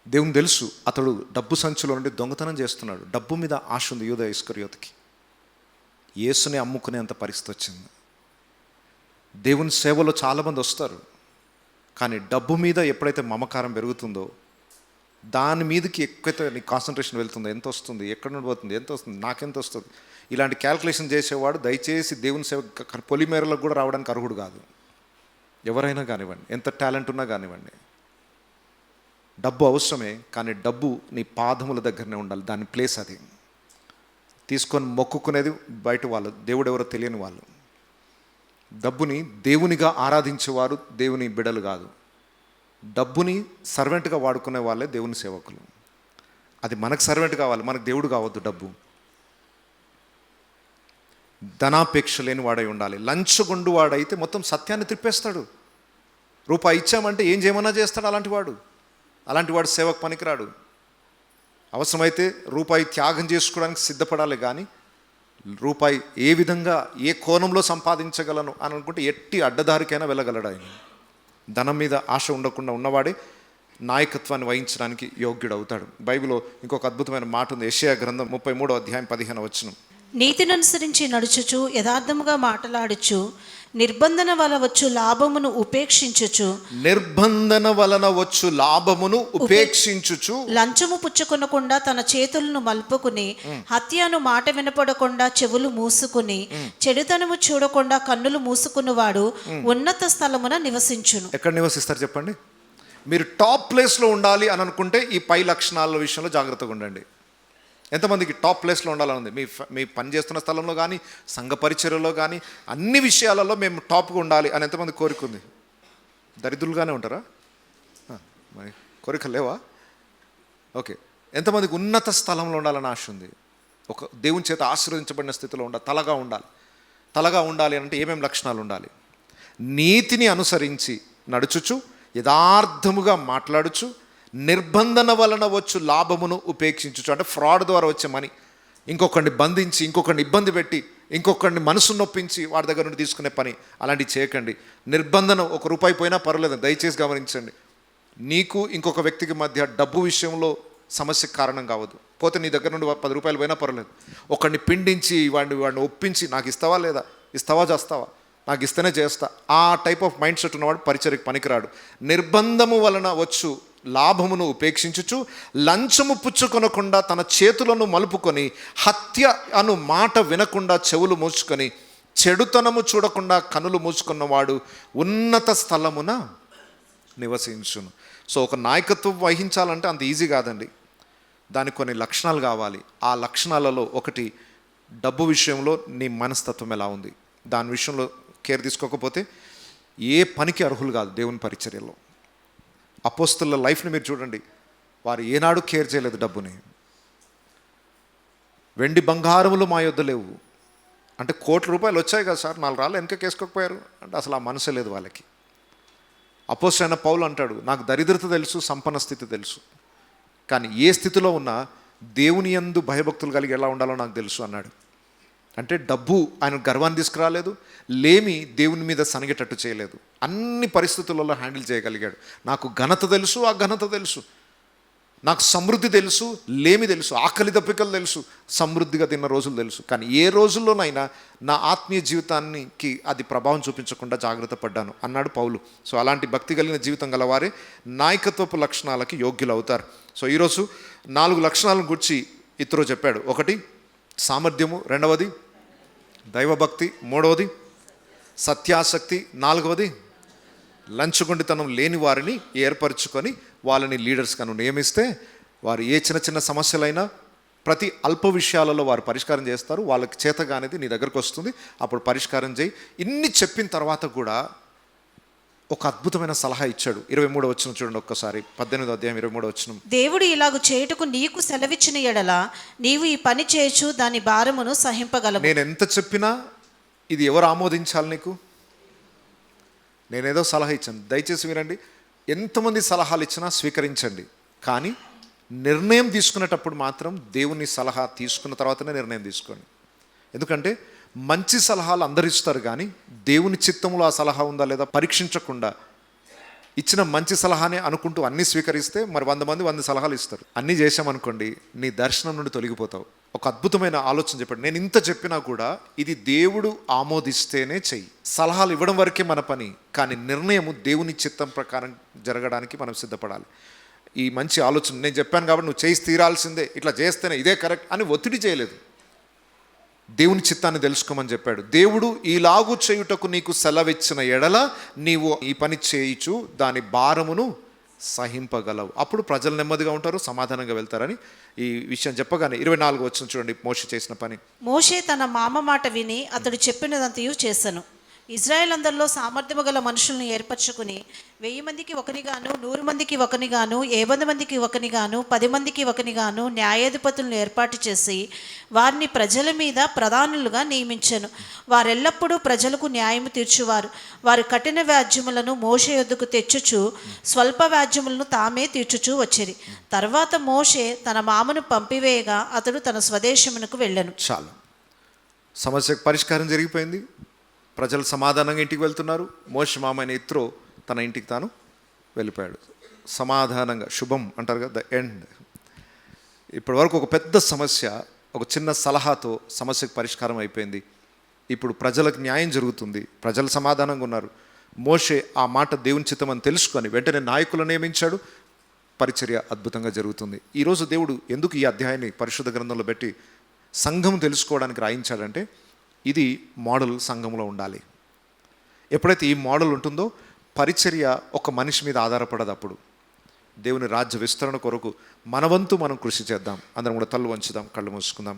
దేవుని తెలుసు అతడు డబ్బు సంచిలో నుండి దొంగతనం చేస్తున్నాడు. డబ్బు మీద ఆశ ఉంది యూదా ఇస్కరియోతుకి. యేసుని అమ్ముకునేంత పరిస్థితి వచ్చింది. దేవుని సేవలో చాలామంది వస్తారు, కానీ డబ్బు మీద ఎప్పుడైతే మమకారం పెరుగుతుందో, దాని మీదకి ఎక్కువైతే నీ కాన్సన్ట్రేషన్ వెళ్తుందో, ఎంత వస్తుంది, ఎక్కడ నుండి పోతుంది, ఎంత వస్తుంది, నాకెంత వస్తుంది, ఇలాంటి క్యాల్కులేషన్ చేసేవాడు దయచేసి దేవుని సేవ పొలిమేరలకు కూడా రావడానికి అర్హుడు కాదు. ఎవరైనా కానివ్వండి, ఎంత టాలెంట్ ఉన్నా కానివ్వండి. డబ్బు అవసరమే, కానీ డబ్బు నీ పాదముల దగ్గరనే ఉండాలి, దాని ప్లేస్ అది. తీసుకొని మొక్కుకునేది బయట వాళ్ళు, దేవుడు ఎవరో తెలియని వాళ్ళు. డబ్బుని దేవునిగా ఆరాధించేవారు దేవుని బిడలు కాదు. డబ్బుని సర్వెంట్గా వాడుకునే వాళ్ళే దేవుని సేవకులు. అది మనకు సర్వెంట్ కావాలి, మనకు దేవుడు కావద్దు. డబ్బు ధనాపేక్ష లేని వాడై ఉండాలి. లంచగొండు వాడైతే మొత్తం సత్యాన్ని తిప్పేస్తాడు. రూపాయి ఇచ్చామంటే ఏం చేయమన్నా చేస్తాడు. అలాంటి వాడు సేవకు పనికిరాడు. అవసరమైతే రూపాయి త్యాగం చేసుకోవడానికి సిద్ధపడాలి, కానీ రూపాయి ఏ విధంగా ఏ కోణంలో సంపాదించగలను అని అనుకుంటే ఎట్టి అడ్డదారికైనా వెళ్ళగలడు ఆయన. ధనం మీద ఆశ ఉండకుండా ఉన్నవాడే నాయకత్వాన్ని వహించడానికి యోగ్యుడవుతాడు. బైబిల్లో ఇంకొక అద్భుతమైన మాట ఉంది. యెషయా గ్రంథం 33:15 నీతిని అనుసరించి నడుచుచు యథార్థముగా మాటలాడుచు నిర్బంధన వలన వచ్చు లాభమును ఉపేక్షించుచు లంచము పుచ్చుకొనకుండా తన చేతులను మలుపుకుని హత్యను మాట వినపడకుండా చెవులు మూసుకుని చెడుతనము చూడకుండా కన్నులు మూసుకున్నవాడు ఉన్నత స్థలమున నివసించును. ఎక్కడ నివసిస్తారు చెప్పండి? మీరు టాప్ ప్లేస్లో ఉండాలి అని అనుకుంటే ఈ పై లక్షణాల విషయంలో జాగ్రత్తగా ఉండండి. ఎంతమందికి టాప్ ప్లేస్లో ఉండాలని ఉంది? మీ పని చేస్తున్న స్థలంలో కానీ, సంఘ పరిచర్యలో కానీ, అన్ని విషయాలలో మేము టాప్గా ఉండాలి అని ఎంతమంది కోరిక ఉంది? దరిద్రులుగానే ఉంటారా? మరి కోరికలు లేవా? ఓకే. ఎంతమందికి ఉన్నత స్థలంలో ఉండాలని ఆశ ఉంది? ఒక దేవుని చేత ఆశీర్వదించబడిన స్థితిలో ఉండాలి, తలగా ఉండాలి అంటే ఏమేమి లక్షణాలు ఉండాలి? నీతిని అనుసరించి నడుచుచు యథార్థముగా మాట్లాడుచు నిర్బంధన వలన వచ్చు లాభమును ఉపేక్షించుచు. అంటే ఫ్రాడ్ ద్వారా వచ్చే మనీ, ఇంకొకరిని బంధించి, ఇంకొకరిని ఇబ్బంది పెట్టి, ఇంకొకరిని మనసు నొప్పించి వాడి దగ్గర నుండి తీసుకునే పని అలాంటివి చేయకండి. నిర్బంధనం ₹1 పోయినా పర్వాలేదు, దయచేసి గమనించండి. నీకు ఇంకొక వ్యక్తికి మధ్య డబ్బు విషయంలో సమస్యకు కారణం కావద్దు. పోతే నీ దగ్గర నుండి ₹10 పోయినా పర్వాలేదు. ఒకరిని పిండించి వాడిని ఒప్పించి, నాకు ఇస్తావా లేదా, ఇస్తావా చేస్తావా, నాకు ఇస్తేనే చేస్తా, ఆ టైప్ ఆఫ్ మైండ్ సెట్ ఉన్నవాడు పరిచర్యకు పనికిరాడు. నిర్బంధము వలన వచ్చు లాభమును ఉపేక్షించుచు లంచము పుచ్చుకొనకుండా తన చేతులను మలుపుకొని హత్య అను మాట వినకుండా చెవులు మూసుకొని చెడుతనము చూడకుండా కనులు మూసుకున్నవాడు ఉన్నత స్థలమున నివసించును. సో ఒక నాయకత్వం వహించాలంటే అంత ఈజీ కాదండి. దానికి కొన్ని లక్షణాలు కావాలి. ఆ లక్షణాలలో ఒకటి, డబ్బు విషయంలో నీ మనస్తత్వం ఎలా ఉంది, దాని విషయంలో కేర్ తీసుకోకపోతే ఏ పనికి అర్హులు కాదు దేవుని పరిచర్యలో. అపోస్తలుల లైఫ్ని మీరు చూడండి, వారు ఏనాడు కేర్ చేయలేదు డబ్బుని. వెండి బంగారములు మా యొద్ద లేవు, అంటే ₹1,00,00,000 వచ్చాయి కదా సార్, 4 రాళ్ళు వెనకకి వేసుకోకపోయారు అంటే అసలు ఆ మనసే లేదు వాళ్ళకి. అపోస్తలుడైన పౌలు అంటాడు, నాకు దరిద్రత తెలుసు, సంపన్న స్థితి తెలుసు, కానీ ఏ స్థితిలో ఉన్నా దేవుని యందు భయభక్తులు కలిగి ఎలా ఉండాలో నాకు తెలుసు అన్నాడు. అంటే డబ్బు ఆయన గర్వాన్ని తీసుకురాలేదు, లేమి దేవుని మీద సనగేటట్టు చేయలేదు, అన్ని పరిస్థితులలో హ్యాండిల్ చేయగలిగాడు. నాకు ఘనత తెలుసు, ఆ ఘనత తెలుసు, నాకు సమృద్ధి తెలుసు, లేమి తెలుసు, ఆకలి దప్పికలు తెలుసు, సమృద్ధిగా తిన్న రోజులు తెలుసు, కానీ ఏ రోజుల్లోనైనా నా ఆత్మీయ జీవితానికి అది ప్రభావం చూపించకుండా జాగ్రత్త పడ్డాను అన్నాడు పౌలు. సో అలాంటి భక్తి కలిగిన జీవితం గలవారే నాయకత్వపు లక్షణాలకి యోగ్యులు అవుతారు. సో ఈరోజు 4 లక్షణాలను గురించి ఇతరు చెప్పాడు. 1 సామర్థ్యము, 2వది దైవభక్తి, 3వది సత్యాసక్తి, 4వది లంచగొండితనం లేని వారిని ఏర్పరచుకొని వాళ్ళని లీడర్స్గాను నియమిస్తే వారు ఏ చిన్న చిన్న సమస్యలైనా ప్రతి అల్ప విషయాలలో వారు పరిష్కారం చేస్తారు. వాళ్ళకి చేతగానేది నీ దగ్గరకు వస్తుంది, అప్పుడు పరిష్కారం చేయి. ఇన్ని చెప్పిన తర్వాత కూడా ఒక అద్భుతమైన సలహా ఇచ్చాడు. 23వ వచనం చూడండి ఒక్కసారి, 18వ అధ్యాయం 23వ వచనం. దేవుడు ఇలాగు చేయుటకు నీకు సెలవిచ్చిన ఎడల నీవు ఈ పని చేయొచ్చు, దాని భారమును సహింపగలవు. నేను ఎంత చెప్పినా ఇది ఎవరు ఆమోదించాలి నీకు? నేనేదో సలహా ఇచ్చాను, దయచేసి వినండి. ఎంతమంది సలహాలు ఇచ్చినా స్వీకరించండి, కానీ నిర్ణయం తీసుకునేటప్పుడు మాత్రం దేవుని సలహా తీసుకున్న తర్వాతనే నిర్ణయం తీసుకోండి. ఎందుకంటే మంచి సలహాలు అందరు ఇస్తారు, కానీ దేవుని చిత్తంలో ఆ సలహా ఉందా లేదా పరీక్షించకుండా ఇచ్చిన మంచి సలహానే అనుకుంటూ అన్నీ స్వీకరిస్తే మరి 100 మంది 100 సలహాలు ఇస్తారు. అన్నీ చేశామనుకోండి, నీ దర్శనం నుండి తొలగిపోతావు. ఒక అద్భుతమైన ఆలోచన చెప్పాడు. నేను ఇంత చెప్పినా కూడా ఇది దేవుడు ఆమోదిస్తేనే చెయ్యి. సలహాలు ఇవ్వడం వరకే మన పని, కానీ నిర్ణయము దేవుని చిత్తం ప్రకారం జరగడానికి మనం సిద్ధపడాలి. ఈ మంచి ఆలోచన నేను చెప్పాను కాబట్టి నువ్వు చేసి తీరాల్సిందే, ఇట్లా చేస్తేనే ఇదే కరెక్ట్ అని ఒత్తిడి చేయలేదు. దేవుని చిత్తాన్ని తెలుసుకోమని చెప్పాడు. దేవుడు ఈలాగు చేయుటకు నీకు సెలవిచ్చిన ఎడల నీవు ఈ పని చేయుచు, దాని భారమును సహింపగలవు. అప్పుడు ప్రజలు నెమ్మదిగా ఉంటారు, సమాధానంగా వెళ్తారని ఈ విషయం చెప్పగానే 24వ వచనం చూడండి, మోషే చేసిన పని. మోషే తన మామ మాట విని అతడు చెప్పినదంతయు చేసెను. ఇజ్రాయెల్ అందరిలో సామర్థ్యము గల మనుషులను ఏర్పరచుకుని 1000 మందికి ఒకనిగాను, 100 మందికి ఒకనిగాను, 70 మందికి ఒకనిగాను, 10 మందికి ఒకనిగాను న్యాయాధిపతులను ఏర్పాటు చేసి వారిని ప్రజల మీద ప్రధానులుగా నియమించెను. వారెల్లప్పుడూ ప్రజలకు న్యాయము తీర్చువారు. వారు కఠిన వ్యాజ్యములను మోషే యొద్దకు తెచ్చుచు స్వల్ప వ్యాజ్యములను తామే తీర్చుచూ వచ్చిరి. తర్వాత మోషే తన మామను పంపివేయగా అతడు తన స్వదేశమునకు వెళ్ళెను. చాలు, సమస్యకు పరిష్కారం జరిగిపోయింది. ప్రజలు సమాధానంగా ఇంటికి వెళ్తున్నారు. మోషే మామైన ఇత్రో తన ఇంటికి తాను వెళ్ళిపోయాడు సమాధానంగా. శుభం అంటారు కదా, ద ఎండ్. ఇప్పటి వరకు ఒక పెద్ద సమస్య ఒక చిన్న సలహాతో సమస్యకు పరిష్కారం అయిపోయింది. ఇప్పుడు ప్రజలకు న్యాయం జరుగుతుంది, ప్రజలు సమాధానంగా ఉన్నారు. మోషే ఆ మాట దేవుని చిత్తం అని తెలుసుకొని వెంటనే నాయకులను నియమించాడు. పరిచర్య అద్భుతంగా జరుగుతుంది. ఈరోజు దేవుడు ఎందుకు ఈ అధ్యాయాన్ని పరిశుద్ధ గ్రంథంలో పెట్టి సంఘం తెలుసుకోవడానికి రాయించాడంటే, ఇది మోడల్ సంఘంలో ఉండాలి. ఎప్పుడైతే ఈ మోడల్ ఉంటుందో పరిచర్య ఒక మనిషి మీద ఆధారపడదు. అప్పుడు దేవుని రాజ్య విస్తరణ కొరకు మనవంతు మనం కృషి చేద్దాం. అందరం కూడా తల్లు వంచుదాం, కళ్ళు మూసుకుందాం.